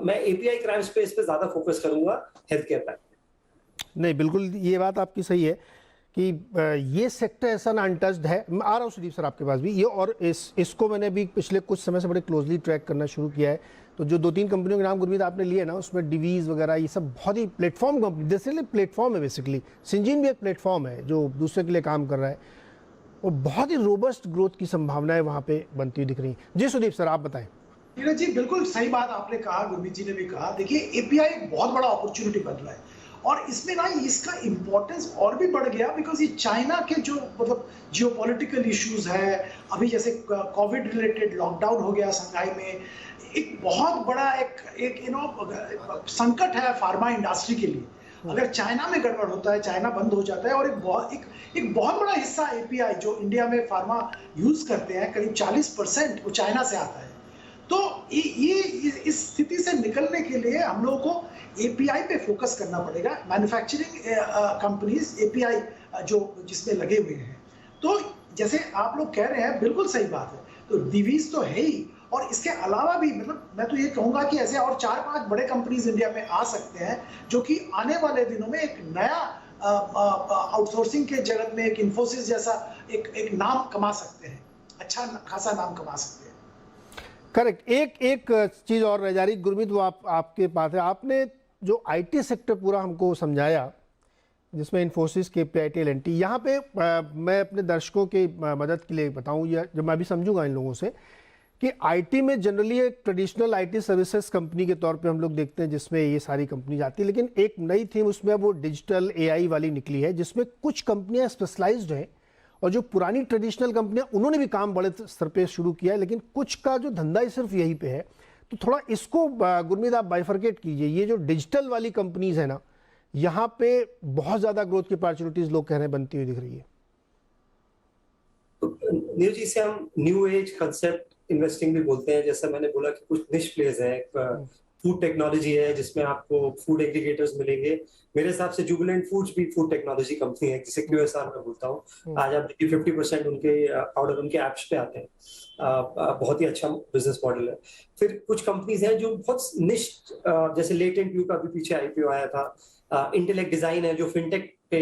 मैं एपीआई क्राइम स्पेस पे ज्यादा फोकस करूंगा हेल्थ केयर पे। नहीं, बिल्कुल ये बात आपकी सही है कि ये सेक्टर ऐसा ना अनटच्ड है। मैं आ रहा हूँ सुदीप सर आपके पास भी ये, और इसको मैंने भी पिछले कुछ समय से बड़े क्लोजली ट्रैक करना शुरू किया है। तो जो 2-3 कंपनियों के नाम गुरमीत आपने लिए ना, उसमें डिवीज वगैरह ये सब बहुत ही प्लेटफॉर्म कंपनी, जैसे प्लेटफॉर्म है बेसिकली। सिंजीन भी एक प्लेटफॉर्म है जो दूसरे के लिए काम कर रहा है, और बहुत ही रोबस्ट ग्रोथ की संभावनाएं वहाँ पे बनती हुई दिख रही हैं। जी सुदीप सर, आप बताएं। नीरज जी, बिल्कुल सही बात आपने कहा, गुरमीत जी ने भी कहा। देखिए, एपीआई एक बहुत बड़ा अपॉर्चुनिटी बन रहा है, और इसमें ना इसका इम्पोर्टेंस और भी बढ़ गया बिकॉज ये चाइना के जो मतलब जियोपॉलिटिकल इश्यूज है, अभी जैसे कोविड रिलेटेड लॉकडाउन हो गया शंघाई में, एक बहुत बड़ा एक संकट है फार्मा इंडस्ट्री के लिए। अगर चाइना में गड़बड़ होता है, चाइना बंद हो जाता है, और एक बहुत बड़ा हिस्सा एपीआई जो इंडिया में फार्मा यूज करते हैं, करीब 40% वो चाइना से आता है। तो ये इस स्थिति से निकलने के लिए हम लोगों को एपीआई पे फोकस करना पड़ेगा। मैन्युफैक्चरिंग कंपनीज एपीआई जो जिसमें लगे हुए हैं, तो जैसे आप लोग कह रहे हैं बिल्कुल सही बात है, तो डिवीज तो है ही, और इसके अलावा भी मतलब मैं तो ये कहूंगा कि ऐसे और 4-5 बड़े कंपनीज इंडिया में आ सकते हैं जो कि आने वाले दिनों में एक नया आउटसोर्सिंग के जगत में एक इन्फोसिस जैसा एक नाम कमा सकते हैं, अच्छा खासा नाम कमा सकते हैं। करेक्ट। एक चीज़ और रह जा रही गुरमीत, वो आपके पास है। आपने जो आईटी सेक्टर पूरा हमको समझाया, जिसमें इन्फोसिस, KPIT, L&T, यहाँ पे मैं अपने दर्शकों की मदद के लिए बताऊँ, या जो मैं भी समझूंगा इन लोगों से, कि आईटी में जनरली एक ट्रेडिशनल आईटी सर्विसेज कंपनी के तौर पे हम लोग देखते हैं जिसमें ये सारी कंपनी जाती है, लेकिन एक नई थीम उसमें वो डिजिटल AI वाली निकली है, जिसमें कुछ कंपनियां स्पेशलाइज्ड हैं, और जो पुरानी ट्रेडिशनल कंपनियां उन्होंने भी काम बड़े स्तर पे शुरू किया है, लेकिन कुछ का जो धंधा ही सिर्फ यहीं पे है। तो थोड़ा इसको गुरमीत आप बाइफरकेट कीजिए, ये जो डिजिटल वाली कंपनीज है ना, यहाँ पे बहुत ज़्यादा ग्रोथ की अपॉर्चुनिटीज लोग कह रहे हैं बनती हुई दिख रही है। नीरज जी, से हम न्यू एज कंसेप्ट इन्वेस्टिंग भी बोलते हैं। जैसा मैंने बोला कि कुछ निश प्लेस है, फूड टेक्नोलॉजी है जिसमें आपको फूड एग्रीगेटर्स मिलेंगे। मेरे हिसाब से जुबिलेंट फूड्स भी फूड टेक्नोलॉजी कंपनी है, जिसे QSR में बोलता हूँ। आज आप देखिए 50% उनके ऑर्डर उनके ऐप्स पे आते हैं। बहुत ही अच्छा बिजनेस मॉडल है। फिर कुछ कंपनीज हैं जो बहुत निश, जैसे लेटेंट व्यू का भी पीछे IPO आया था। इंटेलेक्ट डिजाइन है जो फिनटेक पे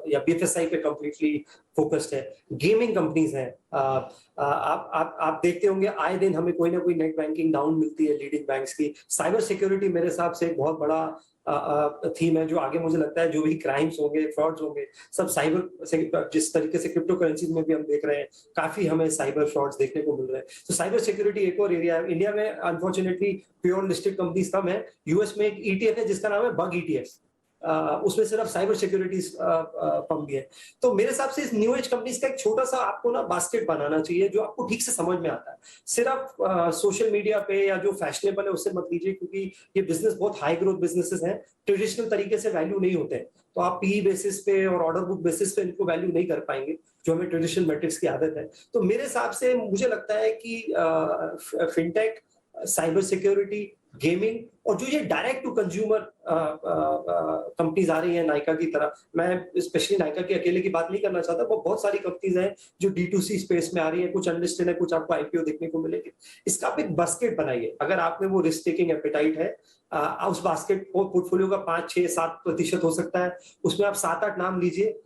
या BFSI पे कंप्लीटली फोकस्ड है। गेमिंग कंपनीज हैं। आप देखते होंगे आए दिन हमें कोई ना कोई नेट बैंकिंग डाउन मिलती है लीडिंग बैंक्स की। साइबर सिक्योरिटी मेरे हिसाब से एक बहुत बड़ा थीम है, जो आगे मुझे लगता है जो भी क्राइम्स होंगे, फ्रॉड्स होंगे, सब साइबर से, जिस तरीके से क्रिप्टो करेंसीज में भी हम देख रहे हैं काफी हमें साइबर फ्रॉड्स देखने को मिल रहे हैं। तो साइबर सिक्योरिटी एक और एरिया है। इंडिया में unfortunately pure listed companies come है। US में एक ETF है जिसका नाम है बग ETF, उसमें सिर्फ साइबर सिक्योरिटी फर्म भी है। तो मेरे हिसाब से इस न्यू एज कंपनीज का एक छोटा सा आपको ना बास्केट बनाना चाहिए जो आपको ठीक से समझ में आता है। सिर्फ सोशल मीडिया पे या जो फैशनेबल है उससे मत लीजिए, क्योंकि ये बिजनेस बहुत हाई ग्रोथ बिजनेसेस हैं, ट्रेडिशनल तरीके से वैल्यू नहीं होते हैं। तो आप PE बेसिस पे और ऑर्डर बुक बेसिस पे इनको वैल्यू नहीं कर पाएंगे, जो हमें ट्रेडिशनल मैट्रिक्स की आदत है। तो मेरे हिसाब से मुझे लगता है कि फिनटेक, साइबर सिक्योरिटी, गेमिंग और जो ये डायरेक्ट टू कंज्यूमर कंपनीज आ रही है नायका की तरह, मैं स्पेशली नायका की अकेले की बात नहीं करना चाहता, वो बहुत सारी कंपनीज हैं जो D2C स्पेस में आ रही है। कुछ अनलिस्टेड है, कुछ आपको IPO देखने को मिलेगी। इसका आप एक बास्केट बनाइए। अगर आप में वो रिस्क टेकिंग एपेटाइट है, उस बास्केट पोर्टफोलियो का 5-6-7% हो सकता है, उसमें आप 7-8 नाम लीजिए।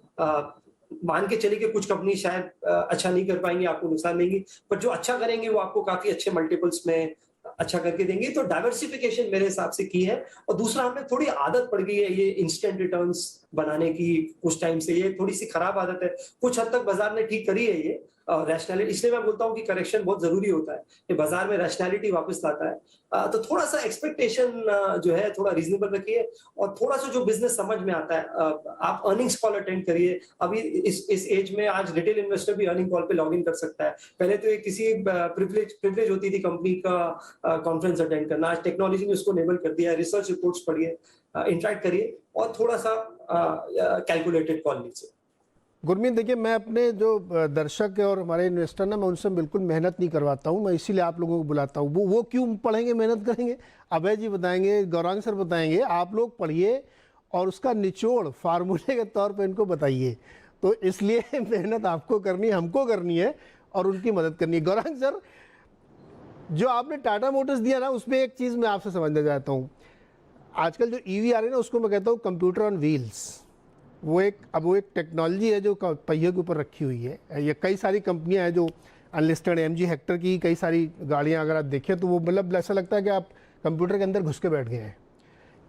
मान के चलिए कि कुछ कंपनी शायद अच्छा नहीं कर पाएंगे, आपको नुकसान देंगी, पर जो अच्छा करेंगे वो आपको काफी अच्छे मल्टीपल्स में अच्छा करके देंगे। तो डाइवर्सिफिकेशन मेरे हिसाब से की है। और दूसरा, हमें थोड़ी आदत पड़ गई है ये इंस्टेंट रिटर्न्स बनाने की। कुछ टाइम से ये थोड़ी सी खराब आदत है। कुछ हद तक बाजार ने ठीक करी है ये रैशनैलिटी। इसलिए मैं बोलता हूँ कि करेक्शन बहुत जरूरी होता है, ये बाजार में रैशनैलिटी वापस लाता है। तो थोड़ा सा एक्सपेक्टेशन जो है थोड़ा रीजनेबल रखिए, और थोड़ा सा जो बिजनेस समझ में आता है आप अर्निंग्स कॉल अटेंड करिए। अभी इस एज में आज रिटेल इन्वेस्टर भी अर्निंग कॉल पे लॉग इन कर सकता है। पहले तो ये किसी प्रिविलेज होती थी कंपनी का कॉन्फ्रेंस अटेंड करना, आज टेक्नोलॉजी ने उसको एनेबल कर दिया है। रिसर्च रिपोर्ट्स पढ़िए, इंटरेक्ट करिए, और थोड़ा सा कैलकुलेटेड कॉल लीजिए। गुरमीत, देखिए, मैं अपने जो दर्शक और हमारे इन्वेस्टर ना, मैं उनसे बिल्कुल मेहनत नहीं करवाता हूँ। मैं इसीलिए आप लोगों को बुलाता हूँ। वो क्यों पढ़ेंगे, मेहनत करेंगे? अभय जी बताएंगे, गौरांग सर बताएंगे। आप लोग पढ़िए और उसका निचोड़ फार्मूले के तौर पे इनको बताइए। तो इसलिए मेहनत आपको करनी है, हमको करनी है, और उनकी मदद करनी है। गौरांग सर, जो आपने टाटा मोटर्स दिया ना, उसमें एक चीज़ मैं आपसे समझना चाहता हूँ। आजकल जो EV आ रही है ना, उसको मैं कहता हूँ कंप्यूटर ऑन व्हील्स। वो एक टेक्नोलॉजी है जो पहिए के ऊपर रखी हुई है। ये कई सारी कंपनियां हैं जो अनलिस्टेड, MG हेक्टर की कई सारी गाड़ियां अगर आप देखें तो वो मतलब ऐसा लगता है कि आप कंप्यूटर के अंदर घुस के बैठ गए हैं।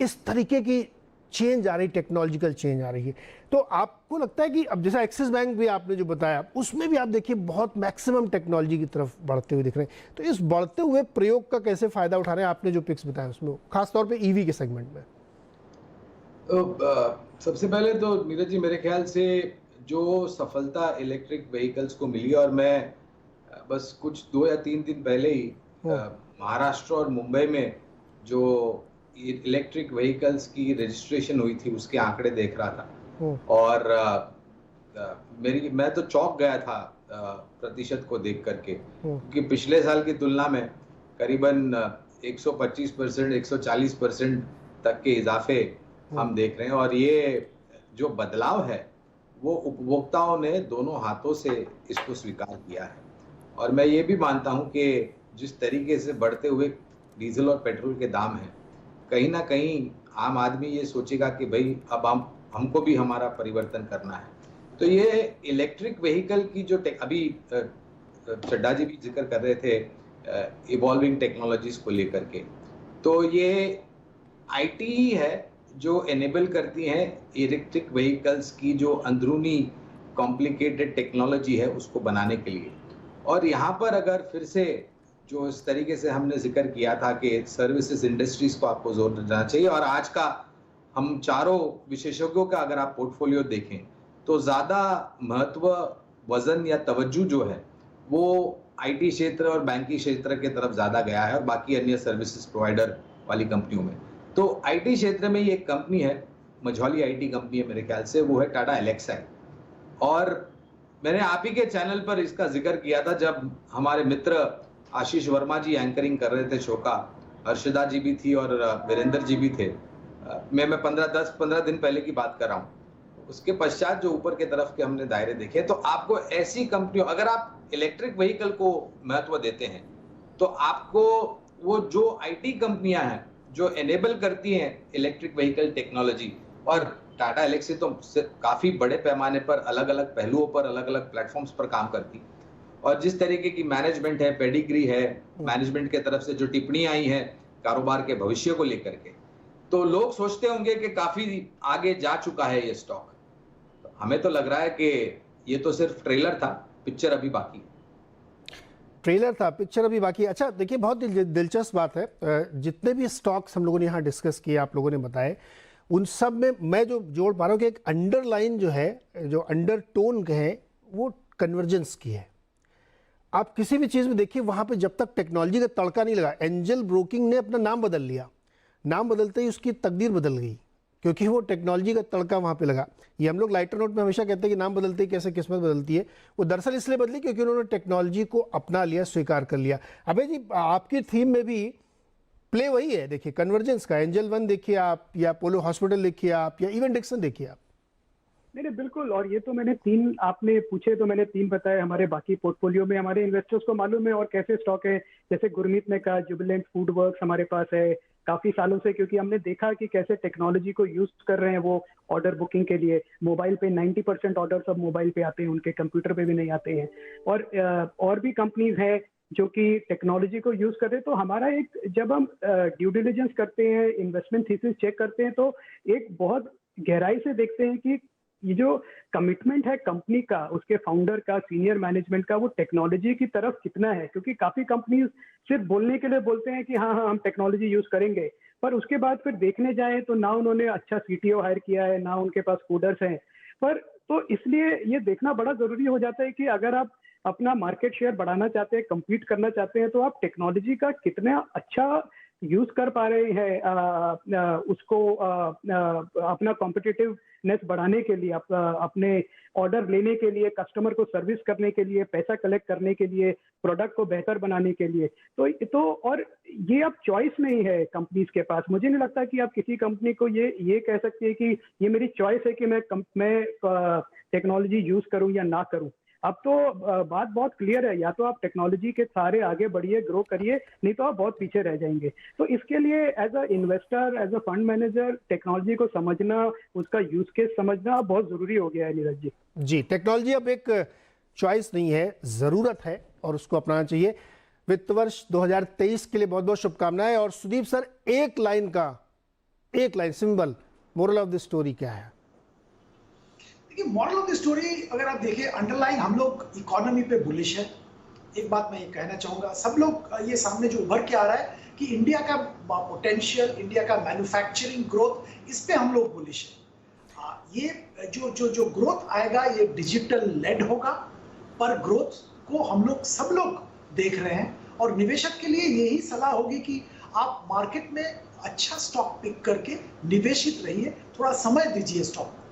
इस तरीके की चेंज आ रही, टेक्नोलॉजिकल चेंज आ रही है। तो आपको लगता है कि अब जैसा एक्सिस बैंक भी आपने जो बताया, उसमें भी आप देखिए बहुत मैक्सिमम टेक्नोलॉजी की तरफ बढ़ते हुए दिख रहे हैं। तो इस बढ़ते हुए प्रयोग का कैसे फ़ायदा उठा रहे हैं? आपने जो पिक्स बताया उसमें खासतौर पर EV के सेगमेंट में। सबसे पहले तो नीरज जी, मेरे ख्याल से जो सफलता इलेक्ट्रिक व्हीकल्स को मिली, और मैं बस कुछ 2 या 3 दिन पहले ही महाराष्ट्र और मुंबई में जो इलेक्ट्रिक व्हीकल्स की रजिस्ट्रेशन हुई थी उसके आंकड़े देख रहा था, और मैं तो चौंक गया था प्रतिशत को देख करके, क्योंकि पिछले साल की तुलना में करीबन 125%, 140% तक के इजाफे हम देख रहे हैं। और ये जो बदलाव है वो उपभोक्ताओं ने दोनों हाथों से इसको स्वीकार किया है। और मैं ये भी मानता हूं कि जिस तरीके से बढ़ते हुए डीजल और पेट्रोल के दाम हैं, कहीं ना कहीं आम आदमी ये सोचेगा कि भाई अब हमको भी हमारा परिवर्तन करना है। तो ये इलेक्ट्रिक व्हीकल की जो अभी चड्ढा जी भी जिक्र कर रहे थे इवॉल्विंग टेक्नोलॉजीज को लेकर के, तो ये आईटी ही है जो एनेबल करती हैं इलेक्ट्रिक व्हीकल्स की जो अंदरूनी कॉम्प्लिकेटेड टेक्नोलॉजी है उसको बनाने के लिए। और यहाँ पर अगर फिर से जो इस तरीके से हमने जिक्र किया था कि सर्विसेज इंडस्ट्रीज को आपको जोर देना चाहिए, और आज का हम चारों विशेषज्ञों का अगर आप पोर्टफोलियो देखें तो ज़्यादा महत्व, वजन या तवज्जो जो है वो आईटी क्षेत्र और बैंकिंग क्षेत्र के तरफ ज़्यादा गया है, और बाकी अन्य सर्विसेज प्रोवाइडर वाली कंपनियों में। तो आईटी क्षेत्र में ये एक कंपनी है, मझौली आईटी कंपनी है मेरे ख्याल से, वो है टाटा एलेक्साई। और मैंने आप ही के चैनल पर इसका जिक्र किया था जब हमारे मित्र आशीष वर्मा जी एंकरिंग कर रहे थे शो का, हर्षदा जी भी थी और वीरेंद्र जी भी थे। मैं 10-15 दिन पहले की बात कर रहा हूँ। उसके पश्चात जो ऊपर के तरफ के हमने दायरे देखे, तो आपको ऐसी कंपनियों, अगर आप इलेक्ट्रिक व्हीकल को महत्व देते हैं तो आपको वो जो आईटी कंपनियां हैं जो एनेबल करती हैं इलेक्ट्रिक व्हीकल टेक्नोलॉजी, और टाटा एलेक्सी तो काफी बड़े पैमाने पर अलग अलग पहलुओं पर अलग अलग प्लेटफॉर्म्स पर काम करती, और जिस तरीके की मैनेजमेंट है, पेडिग्री है मैनेजमेंट के तरफ से, जो टिप्पणियां आई हैं कारोबार के भविष्य को लेकर के, तो लोग सोचते होंगे कि काफी आगे जा चुका है ये स्टॉक। हमें तो लग रहा है कि ये तो सिर्फ ट्रेलर था, पिक्चर अभी बाकी। ट्रेलर था, पिक्चर अभी बाकी। अच्छा देखिए, बहुत दिलचस्प बात है, जितने भी स्टॉक्स हम लोगों ने यहाँ डिस्कस किए, आप लोगों ने बताए, उन सब में मैं जो जोड़ पा रहा हूँ कि एक अंडरलाइन जो है, जो अंडरटोन है, वो कन्वर्जेंस की है। आप किसी भी चीज़ में देखिए, वहाँ पे जब तक टेक्नोलॉजी का तड़का नहीं लगा, एंजल ब्रोकिंग ने अपना नाम बदल लिया, नाम बदलते ही उसकी तकदीर बदल गई, क्योंकि वो टेक्नोलॉजी का तड़का वहाँ पे लगा। ये हम लोग लाइटर नोट में हमेशा कहते हैं कि नाम बदलते ही कैसे किस्मत बदलती है, वो दरअसल इसलिए बदली क्योंकि उन्होंने टेक्नोलॉजी को अपना लिया, स्वीकार कर लिया। अबे जी, आपकी थीम में भी प्ले वही है, देखिए कन्वर्जेंस का। एंजल वन देखिए आप, या पोलो हॉस्पिटल देखिए आप, या इवन डिक्सन देखिए आप। नहीं बिल्कुल। और ये तो मैंने 3 आपने पूछे तो मैंने 3 बताए। हमारे बाकी पोर्टफोलियो में हमारे इन्वेस्टर्स को मालूम है और कैसे स्टॉक है। जैसे गुरमीत ने कहा, जुबिलेंट फूड वर्क्स हमारे पास है काफी सालों से, क्योंकि हमने देखा कि कैसे टेक्नोलॉजी को यूज कर रहे हैं वो ऑर्डर बुकिंग के लिए। मोबाइल पे 90% ऑर्डर सब मोबाइल पे आते हैं, उनके कंप्यूटर पे भी नहीं आते हैं। और भी कंपनीज है जो कि टेक्नोलॉजी को यूज कर रहे हैं। तो हमारा एक, जब हम ड्यू डिलिजेंस करते हैं, इन्वेस्टमेंट थीसिस चेक करते हैं, तो एक बहुत गहराई से देखते हैं कि ये जो कमिटमेंट है कंपनी का, उसके फाउंडर का, सीनियर मैनेजमेंट का, वो टेक्नोलॉजी की तरफ कितना है। क्योंकि काफी कंपनीज सिर्फ बोलने के लिए बोलते हैं कि हाँ हम टेक्नोलॉजी यूज करेंगे, पर उसके बाद फिर देखने जाए तो ना उन्होंने अच्छा सीटीओ हायर किया है, ना उनके पास कोडर्स हैं। पर तो इसलिए ये देखना बड़ा जरूरी हो जाता है कि अगर आप अपना मार्केट शेयर बढ़ाना चाहते हैं, compete करना चाहते हैं, तो आप टेक्नोलॉजी का कितना अच्छा यूज कर पा रहे हैं उसको अपना कॉम्पिटिटिवनेस बढ़ाने के लिए, अपने ऑर्डर लेने के लिए, कस्टमर को सर्विस करने के लिए, पैसा कलेक्ट करने के लिए, प्रोडक्ट को बेहतर बनाने के लिए। तो और ये अब चॉइस नहीं है कंपनीज के पास। मुझे नहीं लगता कि आप किसी कंपनी को ये कह सकते हैं कि ये मेरी चॉइस है कि मैं टेक्नोलॉजी यूज करूं या ना करूं। अब तो बात बहुत क्लियर है, या तो आप टेक्नोलॉजी के सहारे आगे बढ़िए, ग्रो करिए, नहीं तो आप बहुत पीछे रह जाएंगे। तो इसके लिए as a investor, as a fund manager, technology को समझना, उसका यूज केस समझना बहुत जरूरी हो गया है नीरज जी। जी, टेक्नोलॉजी अब एक चॉइस नहीं है, जरूरत है और उसको अपनाना चाहिए। वित्त वर्ष 2023 के लिए बहुत बहुत शुभकामनाएं। और सुदीप सर, एक line symbol, moral of the story क्या है? मॉडल ऑफ द स्टोरी अगर आप देखें, अंडरलाइन हम लोग इकोनॉमी पे बुलिश है, एक बात मैं ये कहना चाहूंगा, सब लोग ये सामने जो उभर के आ रहा है कि इंडिया का पोटेंशियल, इंडिया का मैन्युफैक्चरिंग ग्रोथ, इस पे हम लोग बुलिश हैं। ये जो ग्रोथ आएगा ये डिजिटल लेड होगा, पर ग्रोथ को हम लोग सब लोग देख रहे हैं और निवेशक के लिए यही सलाह होगी कि आप मार्केट में अच्छा स्टॉक पिक करके निवेशित रहिए, थोड़ा समय दीजिए स्टॉक को।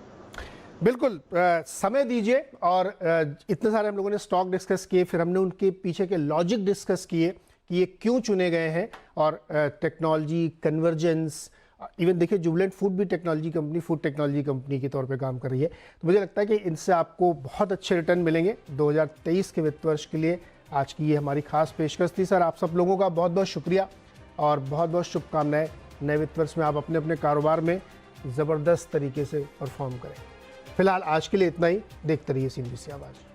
बिल्कुल समय दीजिए। और इतने सारे हम लोगों ने स्टॉक डिस्कस किए, फिर हमने उनके पीछे के लॉजिक डिस्कस किए कि ये क्यों चुने गए हैं। और टेक्नोलॉजी, कन्वर्जेंस, इवन देखिए जुबिलेंट फूड भी technology company, food technology company के तौर पे काम कर रही है। तो मुझे लगता है कि इनसे आपको बहुत अच्छे रिटर्न मिलेंगे 2023 के वित्त वर्ष के लिए। आज की ये हमारी खास पेशकश थी। सर, आप सब लोगों का बहुत बहुत शुक्रिया और बहुत बहुत शुभकामनाएं। नए वित्त वर्ष में आप अपने अपने कारोबार में ज़बरदस्त तरीके से परफॉर्म करें। फिलहाल आज के लिए इतना ही। देखते रहिए CNBC आवाज़।